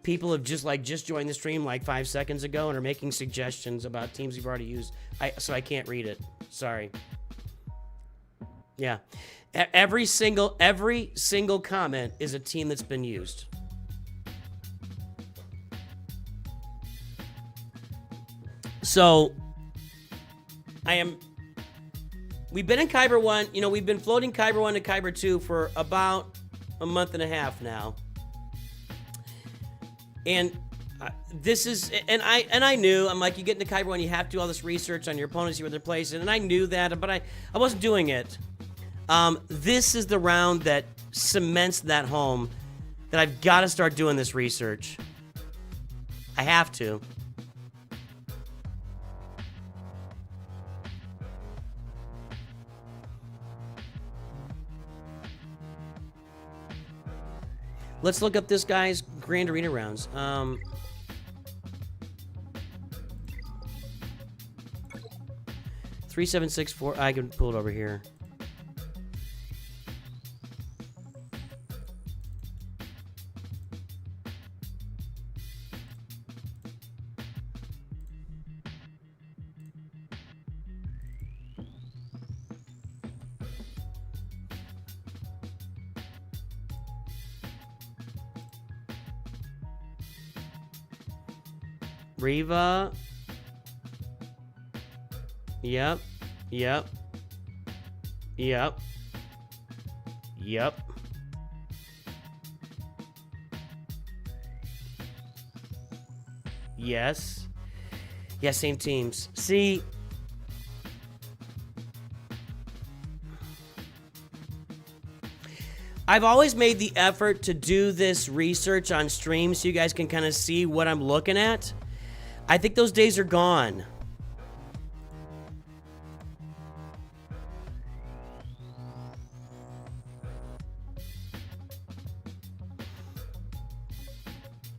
People have just joined the stream like 5 seconds ago and are making suggestions about teams you've already used. So I can't read it. Sorry. Yeah. Every single comment is a team that's been used. So we've been in Kyber 1, we've been floating Kyber 1 to Kyber 2 for about a month and a half now. And this is, and I knew, I'm like, you get into Kyber 1, you have to do all this research on your opponents, see where they're placed, and I knew that, but I wasn't doing it. This is the round that cements that home, that I've got to start doing this research. I have to. Let's look up this guy's Grand Arena rounds. 3764. I can pull it over here. Riva. Yep. Yes. Yeah, same teams. See, I've always made the effort to do this research on stream so you guys can kind of see what I'm looking at. I think those days are gone.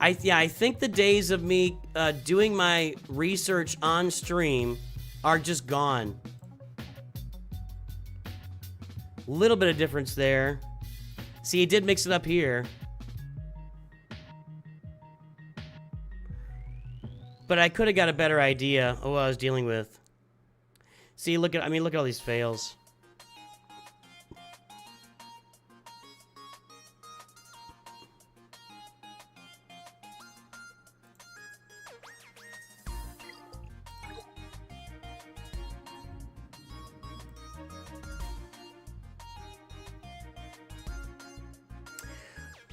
I think the days of me doing my research on stream are just gone. Little bit of difference there. See, it did mix it up here. But I could have got a better idea of what I was dealing with. See, look at all these fails.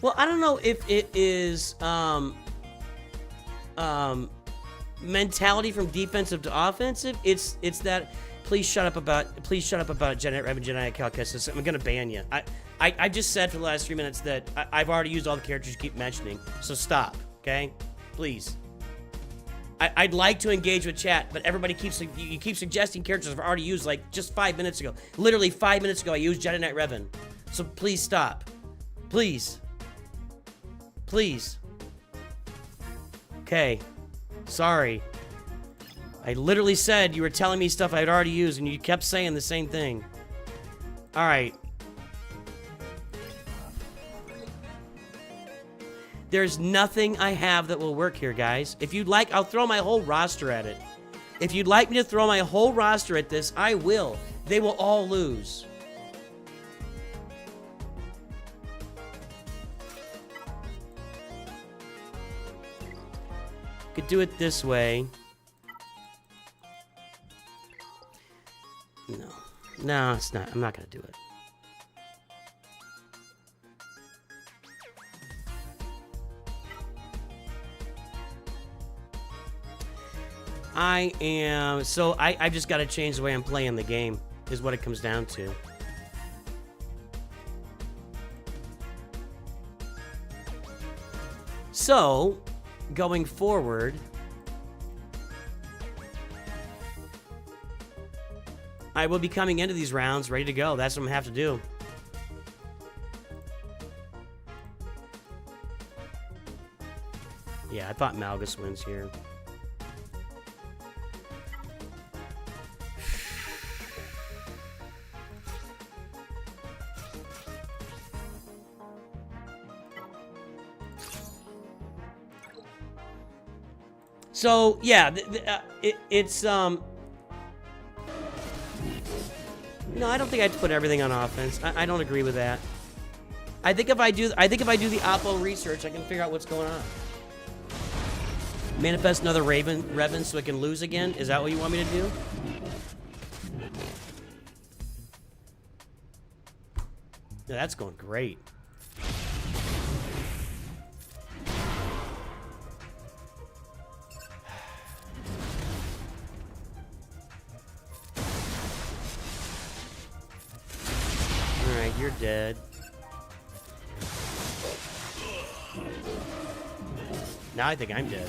Well, I don't know if it is mentality from defensive to offensive. It's that please shut up about Janet Revan, Jedi Calcus. I'm gonna ban you. I just said for the last 3 minutes that I've already used all the characters you keep mentioning. So stop, okay? Please. I'd like to engage with chat, but everybody you keep suggesting characters I've already used like just 5 minutes ago. Literally 5 minutes ago I used Jedi Knight Revan. So please stop. Please. Please. Okay. Sorry. I literally said you were telling me stuff I'd already used and you kept saying the same thing. Alright. There's nothing I have that will work here, guys. If you'd like, I'll throw my whole roster at it. If you'd like me to throw my whole roster at this, I will. They will all lose. Could do it this way. No, it's not. I'm not gonna do it. I've just got to change the way I'm playing the game, is what it comes down to. So, going forward, I will be coming into these rounds ready to go. That's what I'm gonna have to do. Yeah, I thought Malgus wins here. So yeah, it's no, I don't think I have to put everything on offense. I don't agree with that. I think if I do the Oppo research, I can figure out what's going on. Manifest another Revan so I can lose again. Is that what you want me to do? Yeah, that's going great. You're dead. Now I think I'm dead.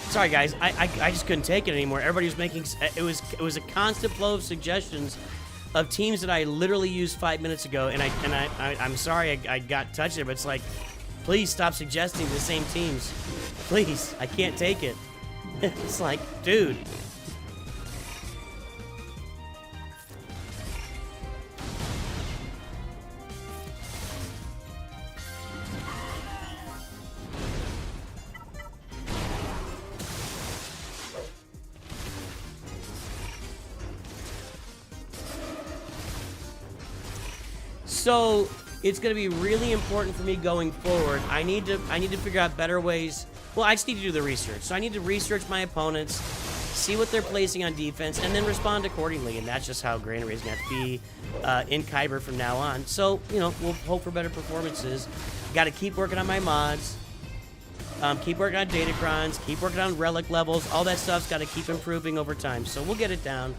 Sorry guys, I just couldn't take it anymore. Everybody was making it was a constant flow of suggestions of teams that I literally used 5 minutes ago, and I'm sorry I got touched there, but it's like, please stop suggesting the same teams. Please, I can't take it. It's like, dude. So, it's going to be really important for me going forward. I need to figure out better ways. Well, I just need to do the research. So I need to research my opponents, see what they're placing on defense, and then respond accordingly. And that's just how Granary is going to have to be in Kyber from now on. So, you know, we'll hope for better performances. Got to keep working on my mods. Keep working on Datacrons. Keep working on relic levels. All that stuff's got to keep improving over time. So we'll get it down.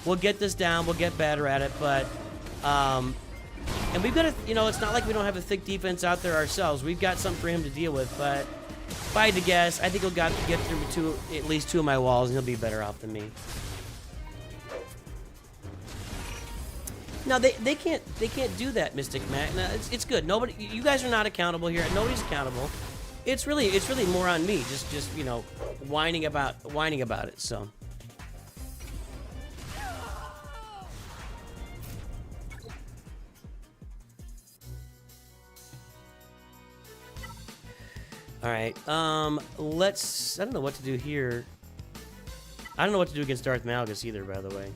We'll get this down. We'll get better at it. But, and we've got to, you know, it's not like we don't have a thick defense out there ourselves. We've got something for him to deal with. But if I had to guess, I think he'll get through at least 2 of my walls, and he'll be better off than me. No, they can't do that, Mystic Matt. No, it's good. Nobody, you guys are not accountable here. Nobody's accountable. It's really more on me. Just you know, whining about it. So. All right. Let's. I don't know what to do here. I don't know what to do against Darth Malgus either, by the way.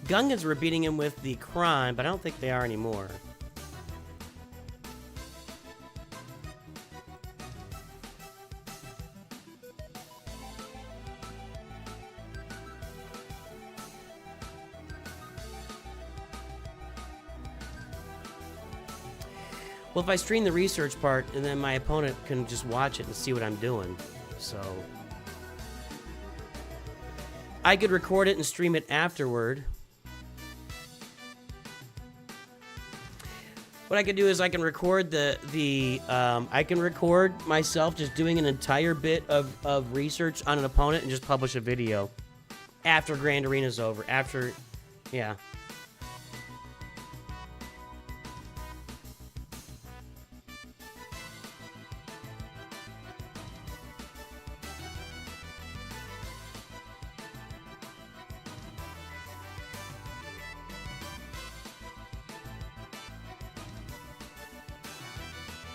Gungans were beating him with the crime, but I don't think they are anymore. Well, if I stream the research part, and then my opponent can just watch it and see what I'm doing. So I could record it and stream it afterward. What I could do is I can record I can record myself just doing an entire bit of research on an opponent and just publish a video after Grand Arena's over. Yeah.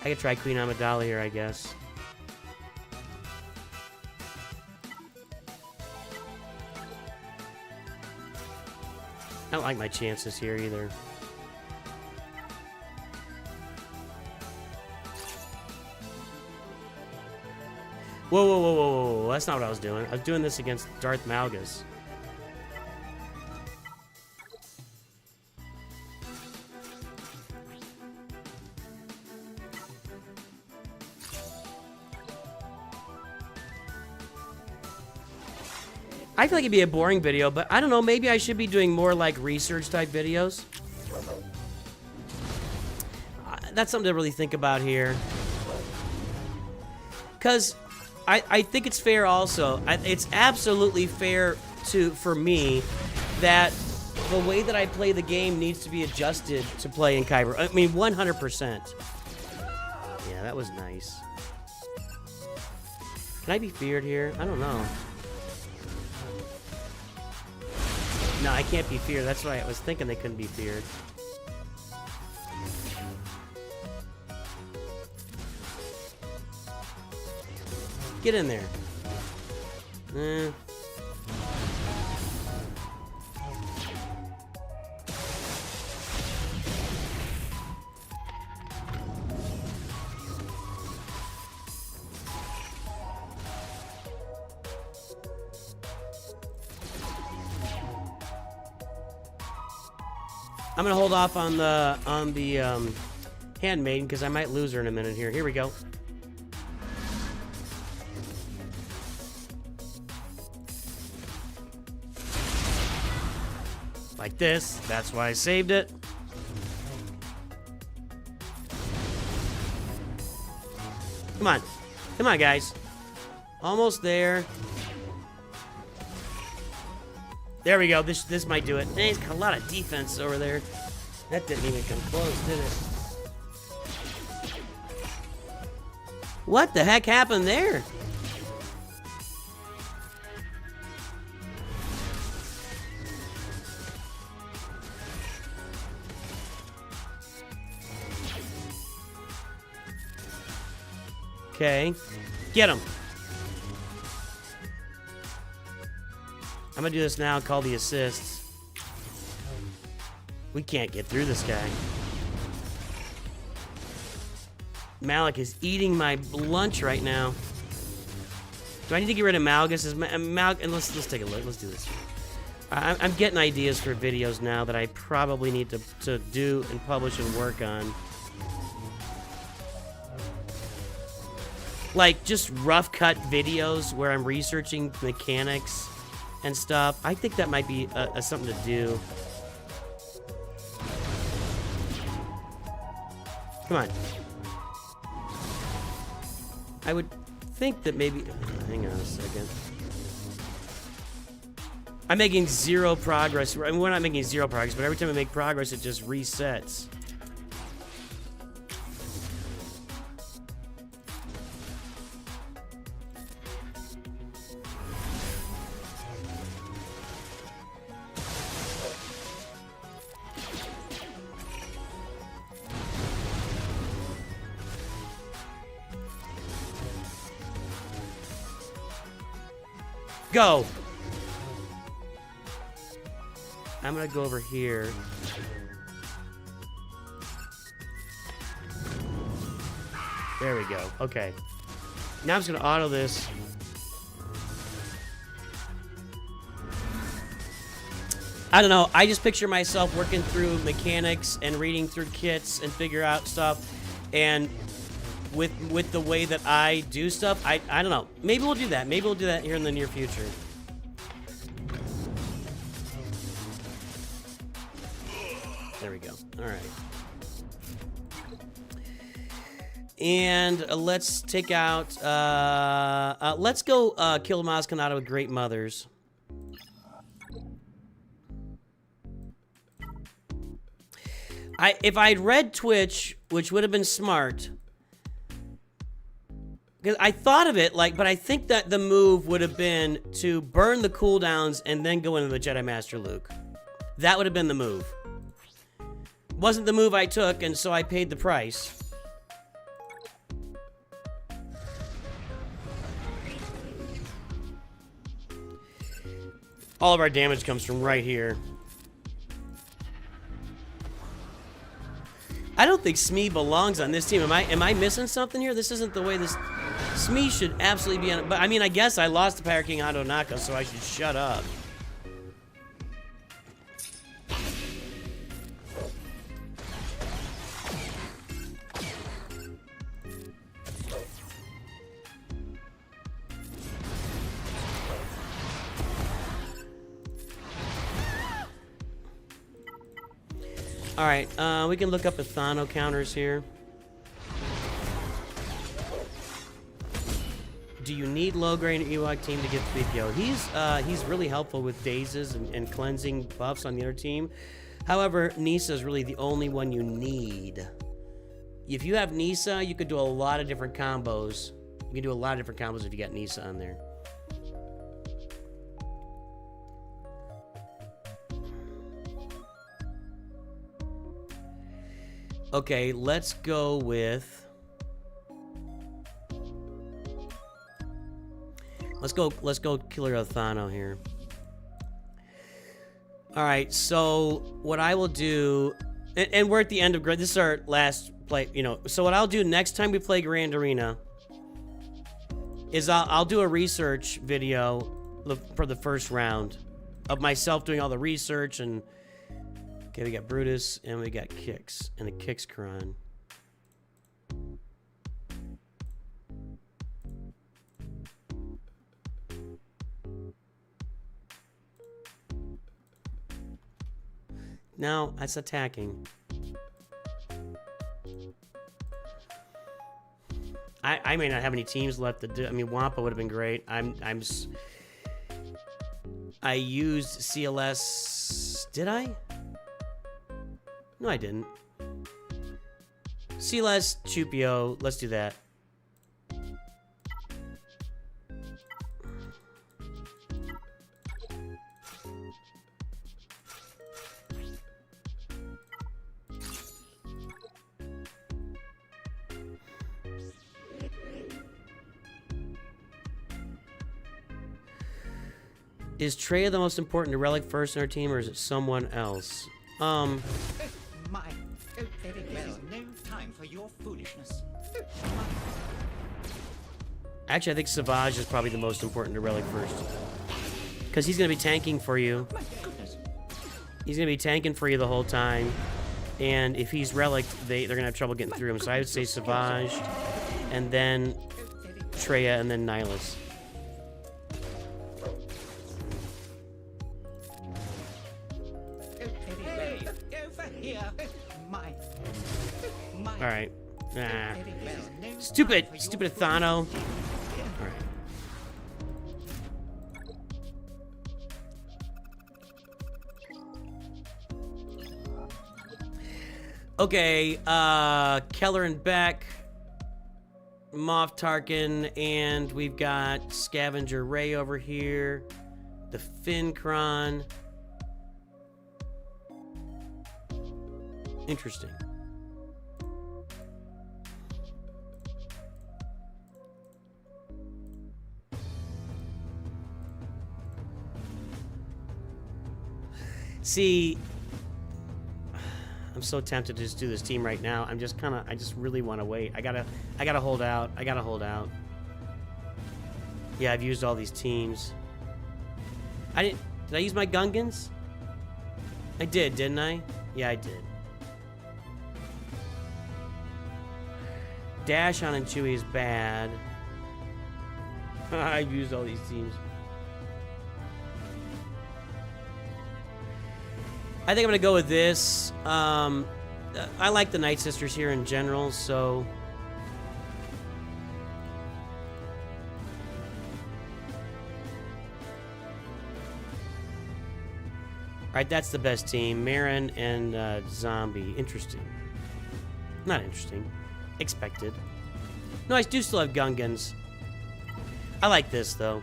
I could try Queen Amidala here, I guess. I don't like my chances here either. Whoa, whoa, whoa, whoa, whoa. That's not what I was doing. I was doing this against Darth Malgus. I feel like it'd be a boring video, but I don't know, maybe I should be doing more like research type videos. That's something to really think about here. Because I think it's fair also. It's absolutely fair for me that the way that I play the game needs to be adjusted to play in Kyber. I mean, 100%. Yeah, that was nice. Can I be feared here? I don't know. No, I can't be feared. That's why I was thinking they couldn't be feared. Get in there. I'm gonna hold off on the handmaiden because I might lose her in a minute here. Here we go. Like this. That's why I saved it. Come on. Come on, guys. Almost there. There we go. This might do it. He's got a lot of defense over there. That didn't even come close, did it? What the heck happened there? Okay. Get him. I'm gonna do this now, call the assists. We can't get through this guy. Malik is eating my lunch right now. Do I need to get rid of Malgus? And let's take a look. Let's do this. I'm getting ideas for videos now that I probably need to do and publish and work on. Like, just rough cut videos where I'm researching mechanics and stuff. I think that might be something to do. Come on. I would think that maybe... hang on a second. I'm making zero progress. I mean, we're not making zero progress, but every time I make progress, it just resets. Go! I'm gonna go over here. There we go. Okay. Now I'm just gonna auto this. I don't know. I just picture myself working through mechanics and reading through kits and figure out stuff. And with the way that I do stuff, I don't know. Maybe we'll do that. Maybe we'll do that here in the near future. There we go. All right. And let's take out... let's go kill Mazkanata with Great Mothers. If I'd read Twitch, which would have been smart... because I thought of it, like, but I think that the move would have been to burn the cooldowns and then go into the Jedi Master Luke. That would have been the move. Wasn't the move I took, and so I paid the price. All of our damage comes from right here. I don't think Smee belongs on this team. Am I missing something here? This isn't the way this... Smee should absolutely be on... But, I mean, I guess I lost to Pirate King Adonaka, so I should shut up. Alright, we can look up the Thano counters here. Do you need low-grade Ewok team to get 3PO? He's really helpful with dazes and cleansing buffs on the other team. However, Nisa is really the only one you need. If you have Nisa, you could do a lot of different combos. You can do a lot of different combos if you got Nisa on there. Okay, let's go with... Let's go Killer Othano here. Alright, so what I will do... And we're at the end of... This is our last play, you know. So what I'll do next time we play Grand Arena is I'll do a research video for the first round of myself doing all the research and... Okay, we got Brutus, and we got Kix, and a Kix Kron. No, that's attacking. I may not have any teams left to do. I mean, Wampa would have been great. I used CLS. Did I? No, I didn't. CLS, Chupio. Let's do that. Is Trey the most important to Relic first in our team, or is it someone else? My. Oh, very well. No time for your foolishness. Actually, I think Savage is probably the most important to relic first. Because he's going to be tanking for you. My goodness. He's going to be tanking for you the whole time. And if he's relic, they're going to have trouble getting through him. So I would say Savage, and then Treya, and then Nihilus. Hey, over here. My. Alright. Nah. Very well. No Stupid! time for your Stupid Athano. foolishness. Alright. Okay, Keller and Beck, Moff Tarkin, and we've got Scavenger Ray over here, the Fincron. Interesting. See, I'm so tempted to just do this team right now. I just really want to wait. I gotta hold out. I gotta hold out. Yeah, I've used all these teams. Did I use my Gungans? I did, didn't I? Yeah, I did. Dash on and Chewie is bad. I've used all these teams. I think I'm gonna go with this. I like the Night Sisters here in general, so alright, that's the best team. Marin and Zombie. Interesting. Not interesting. Expected. No, I do still have Gungans. I like this though.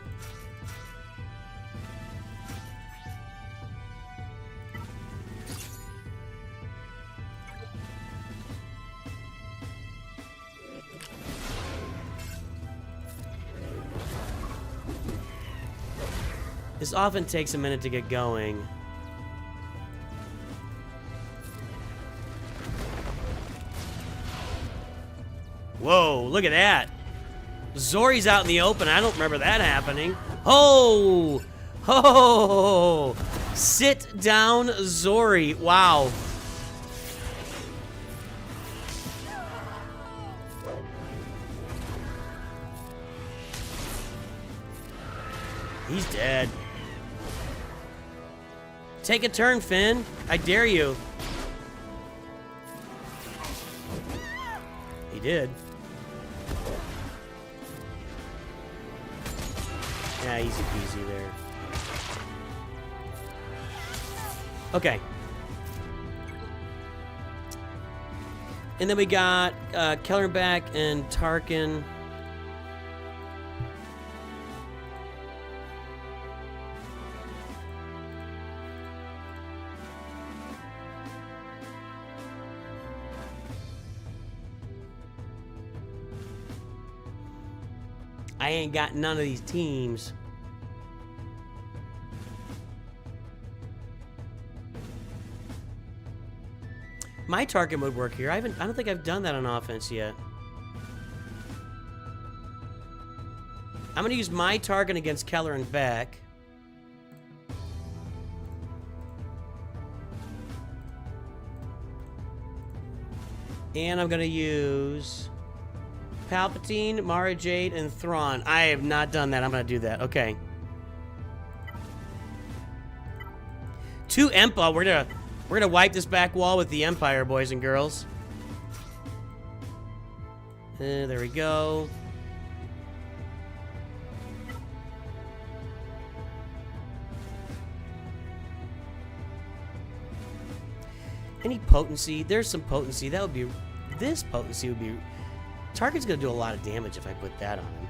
This often takes a minute to get going. Whoa, look at that. Zori's out in the open. I don't remember that happening. Oh! Oh! Sit down, Zori. Wow. He's dead. Take a turn, Finn. I dare you. He did. Yeah, easy peasy there. Okay. And then we got Kellerback and Tarkin. I ain't got none of these teams. My Tarkin would work here. I don't think I've done that on offense yet. I'm gonna use my Tarkin against Keller and Beck. And I'm gonna use Palpatine, Mara Jade, and Thrawn. I have not done that. I'm gonna do that. Okay. 2 Empa. We're gonna wipe this back wall with the Empire, boys and girls. There we go. Any potency? There's some potency. That would be... This potency would be... Target's gonna do a lot of damage if I put that on him.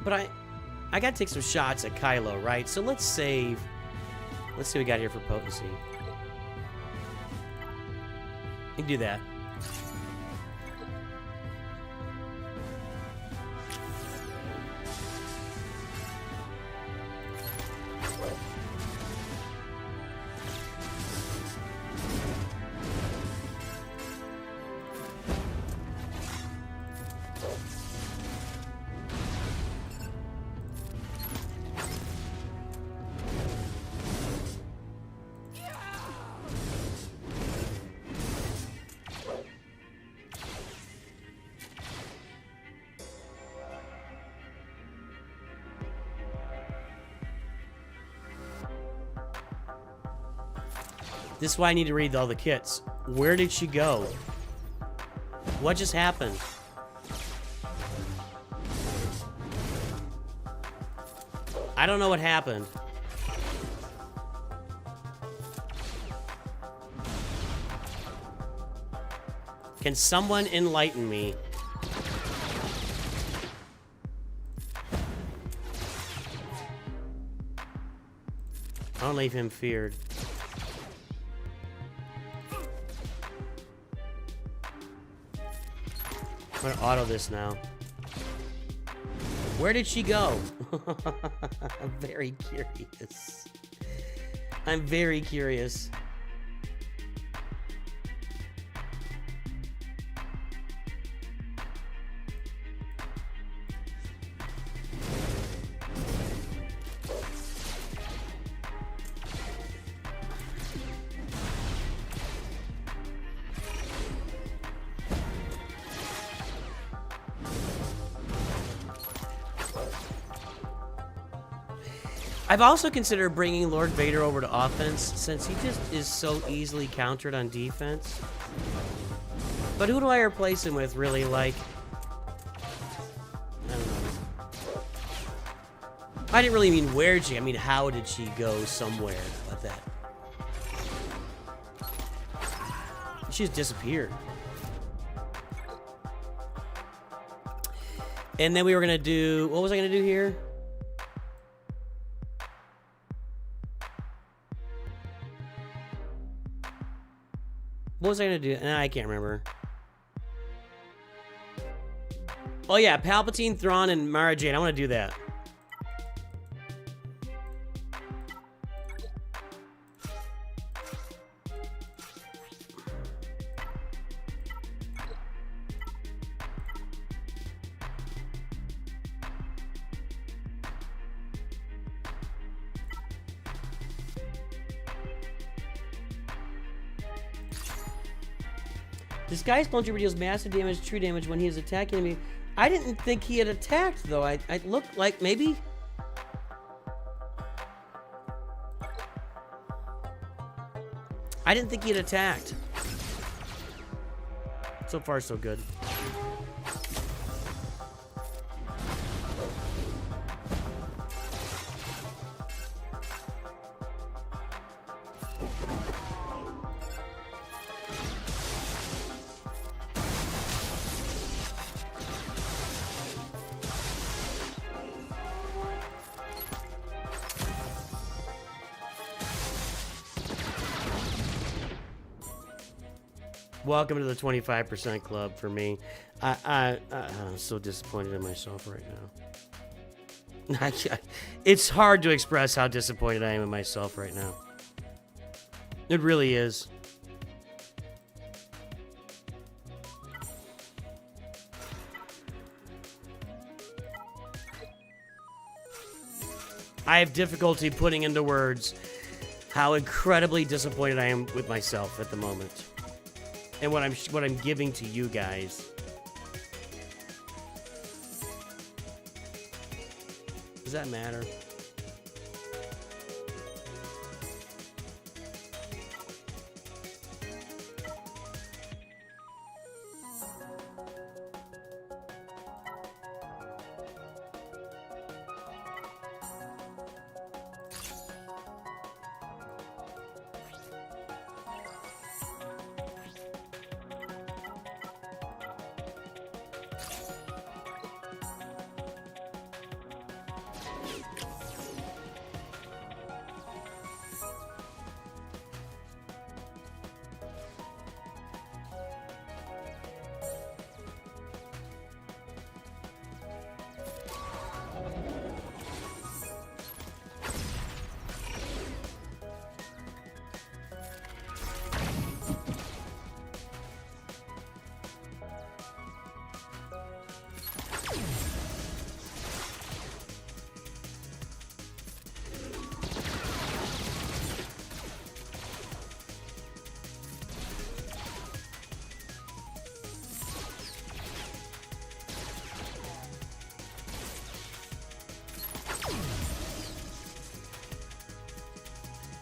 But I gotta take some shots at Kylo, right? So let's save... Let's see what we got here for potency. You can do that. This is why I need to read all the kits. Where did she go? What just happened? I don't know what happened. Can someone enlighten me? I'll leave him feared. I'm gonna auto this now. Where did she go? I'm very curious. I'm very curious. I've also considered bringing Lord Vader over to offense, since he just is so easily countered on defense. But who do I replace him with, really? Like, I don't know. I didn't really mean where'd she, I mean how did she go somewhere like that? She just disappeared. And then we were gonna do, what was I gonna do here? What was I gonna do? Nah, I can't remember. Oh yeah, Palpatine, Thrawn, and Mara Jade. I want to do that. This guy's Splinter deals massive damage, true damage when he is attacking me. I didn't think he had attacked, though. I looked like maybe. I didn't think he had attacked. So far, so good. Welcome to the 25% club for me. I'm so disappointed in myself right now. It's hard to express how disappointed I am in myself right now. It really is. I have difficulty putting into words how incredibly disappointed I am with myself at the moment. And what I'm giving to you guys. Does that matter?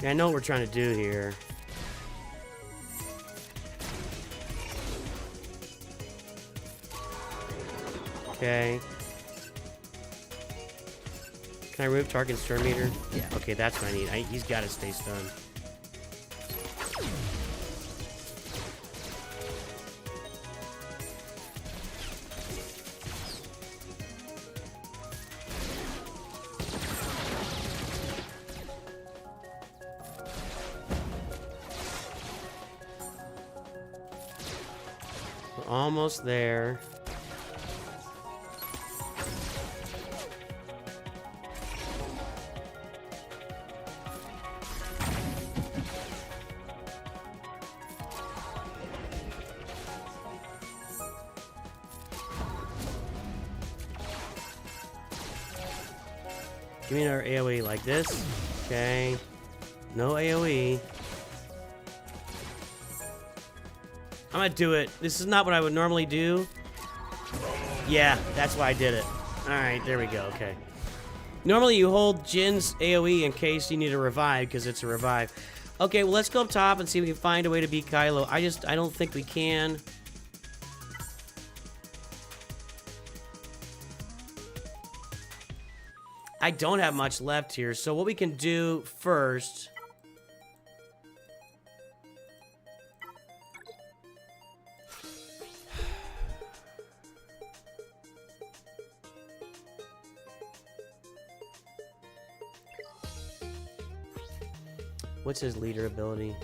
Yeah, I know what we're trying to do here. Okay. Can I remove target turn meter? Yeah. Okay, that's what I need. He's got to stay stunned. We're almost there. Give me another AoE like this. Okay. No AoE. I'm gonna do it. This is not what I would normally do. Yeah, that's why I did it. Alright, there we go. Okay. Normally you hold Jin's AoE in case you need a revive, because it's a revive. Okay, well, let's go up top and see if we can find a way to beat Kylo. I don't think we can. I don't have much left here, so what we can do first... What's his leader ability?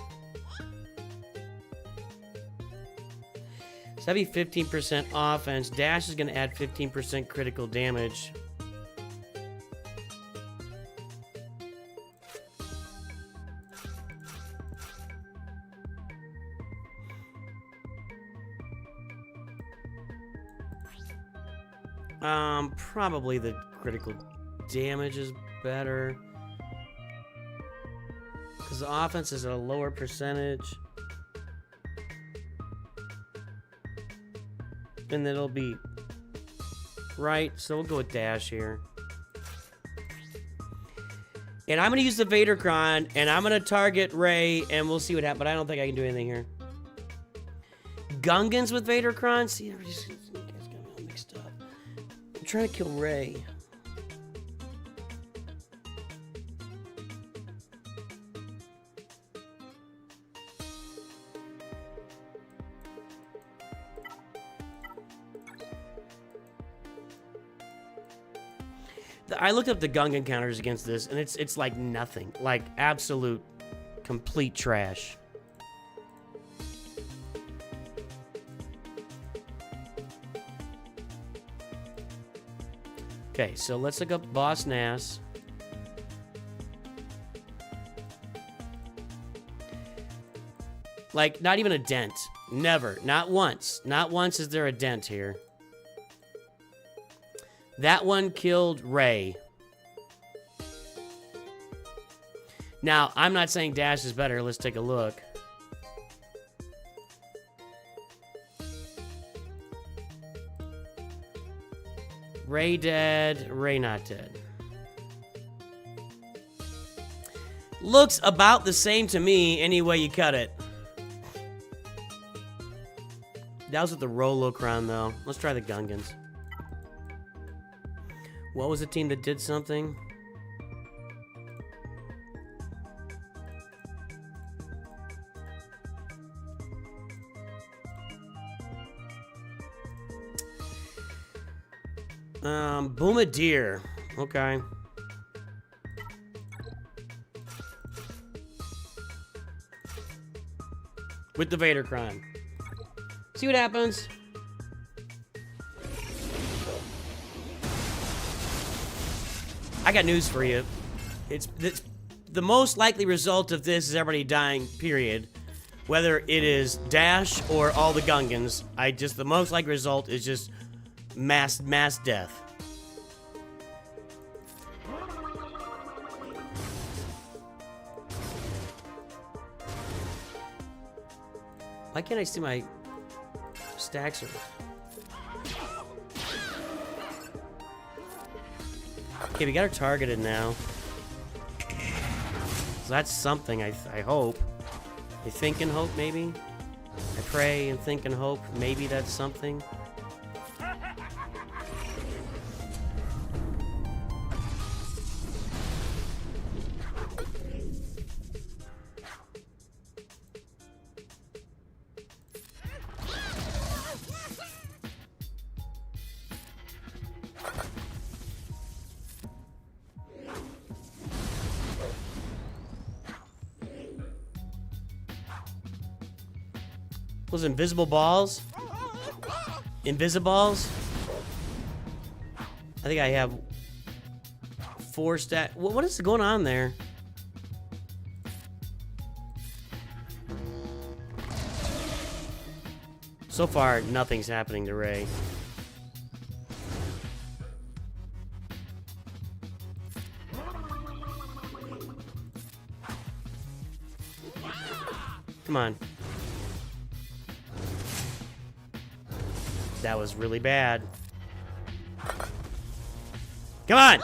So that'd be 15% offense. Dash is going to add 15% critical damage. Probably the critical damage is better. Because the offense is at a lower percentage. And then it'll be right, so we'll go with Dash here. And I'm going to use the Vadercron, and I'm going to target Rey, and we'll see what happens. But I don't think I can do anything here. Gungans with Vadercron? See, I just got me all mixed up. I'm trying to kill Rey. I looked up the Gungan counters against this, and it's like nothing. Like, absolute, complete trash. Okay, so let's look up Boss Nass. Like, not even a dent. Never. Not once. Not once is there a dent here. That one killed Rey. Now, I'm not saying Dash is better. Let's take a look. Rey dead. Rey not dead. Looks about the same to me any way you cut it. That was with the Rolocron, though. Let's try the Gungans. What was the team that did something? Bombardier. Okay. With the Vadercron. See what happens. I got news for you. It's the most likely result of this is everybody dying, period. Whether it is Dash or all the Gungans, the most likely result is just mass death. Why can't I see my stacks? Okay, we got her targeted now. So that's something, I hope. I think and hope, maybe? I pray and think and hope. Maybe that's something. Those invisible balls? Invisiballs? I think I have 4 stat. What is going on there? So far, nothing's happening to Ray. Come on. That was really bad. Come on!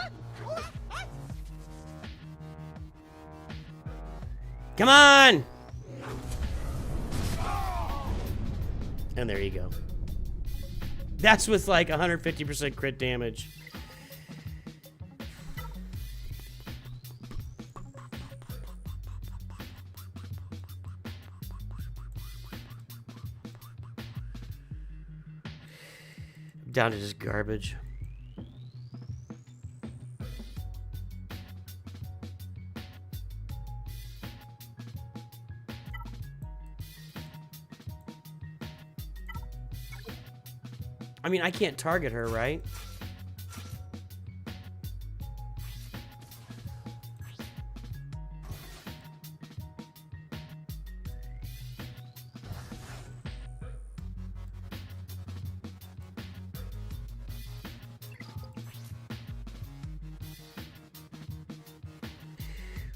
Come on! And there you go. That's with like 150% crit damage. Down to just garbage. I mean, I can't target her, right?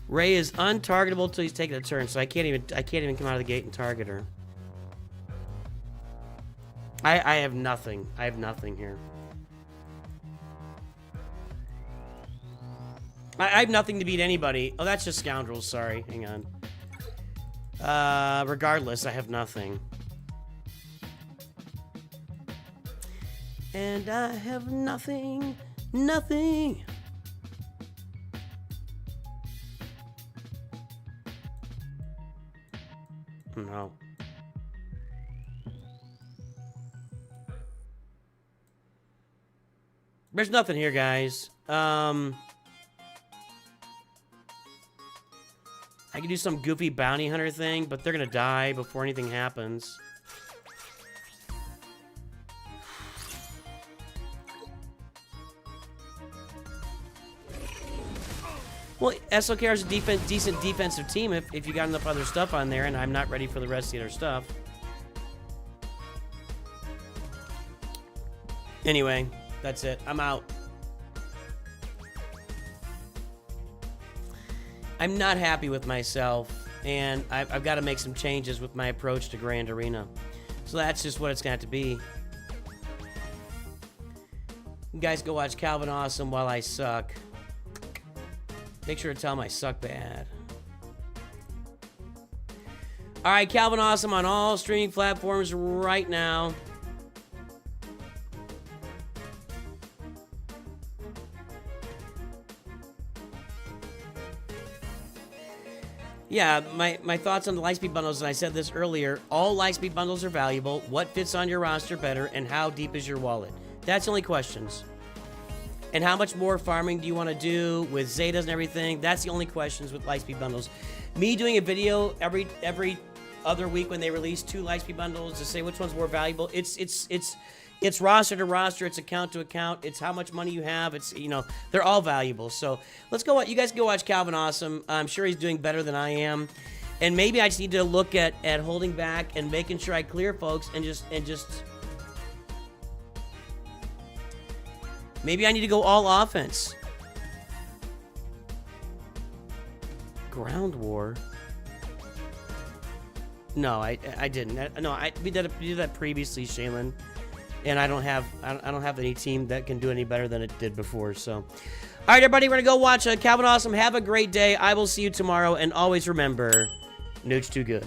Ray is untargetable until he's taking a turn, so I can't even come out of the gate and target her. I have nothing. I have nothing here. I have nothing to beat anybody. Oh, that's just scoundrels. Sorry. Hang on. Regardless, I have nothing. And I have nothing. Nothing. No. There's nothing here, guys. I can do some goofy bounty hunter thing, but they're gonna die before anything happens. Well, SOKR is a decent defensive team if you got enough other stuff on there, and I'm not ready for the rest of the other stuff. Anyway, that's it. I'm out. I'm not happy with myself, and I've got to make some changes with my approach to Grand Arena. So that's just what it's got to be. You guys go watch Calvin Awesome while I suck. Make sure to tell him I suck bad. Alright, Calvin Awesome on all streaming platforms right now. Yeah, my thoughts on the Lightspeed bundles, and I said this earlier, all Lightspeed bundles are valuable. What fits on your roster better, and how deep is your wallet? That's the only questions. And how much more farming do you want to do with Zetas and everything? That's the only questions with Lightspeed bundles. Me doing a video every other week when they release 2 Lightspeed bundles to say which one's more valuable. It's roster to roster. It's account to account. It's how much money you have. It's, you know, they're all valuable. So let's go. You guys can go watch Calvin Awesome. I'm sure he's doing better than I am. And maybe I just need to look at holding back and making sure I clear folks and just. Maybe I need to go all offense. Ground War? No, I didn't. No, we did that previously, Shaylin. And I don't have any team that can do any better than it did before. So, all right, everybody, we're gonna go watch Calvin Awesome. Have a great day. I will see you tomorrow, and always remember, NOOCH2GUD.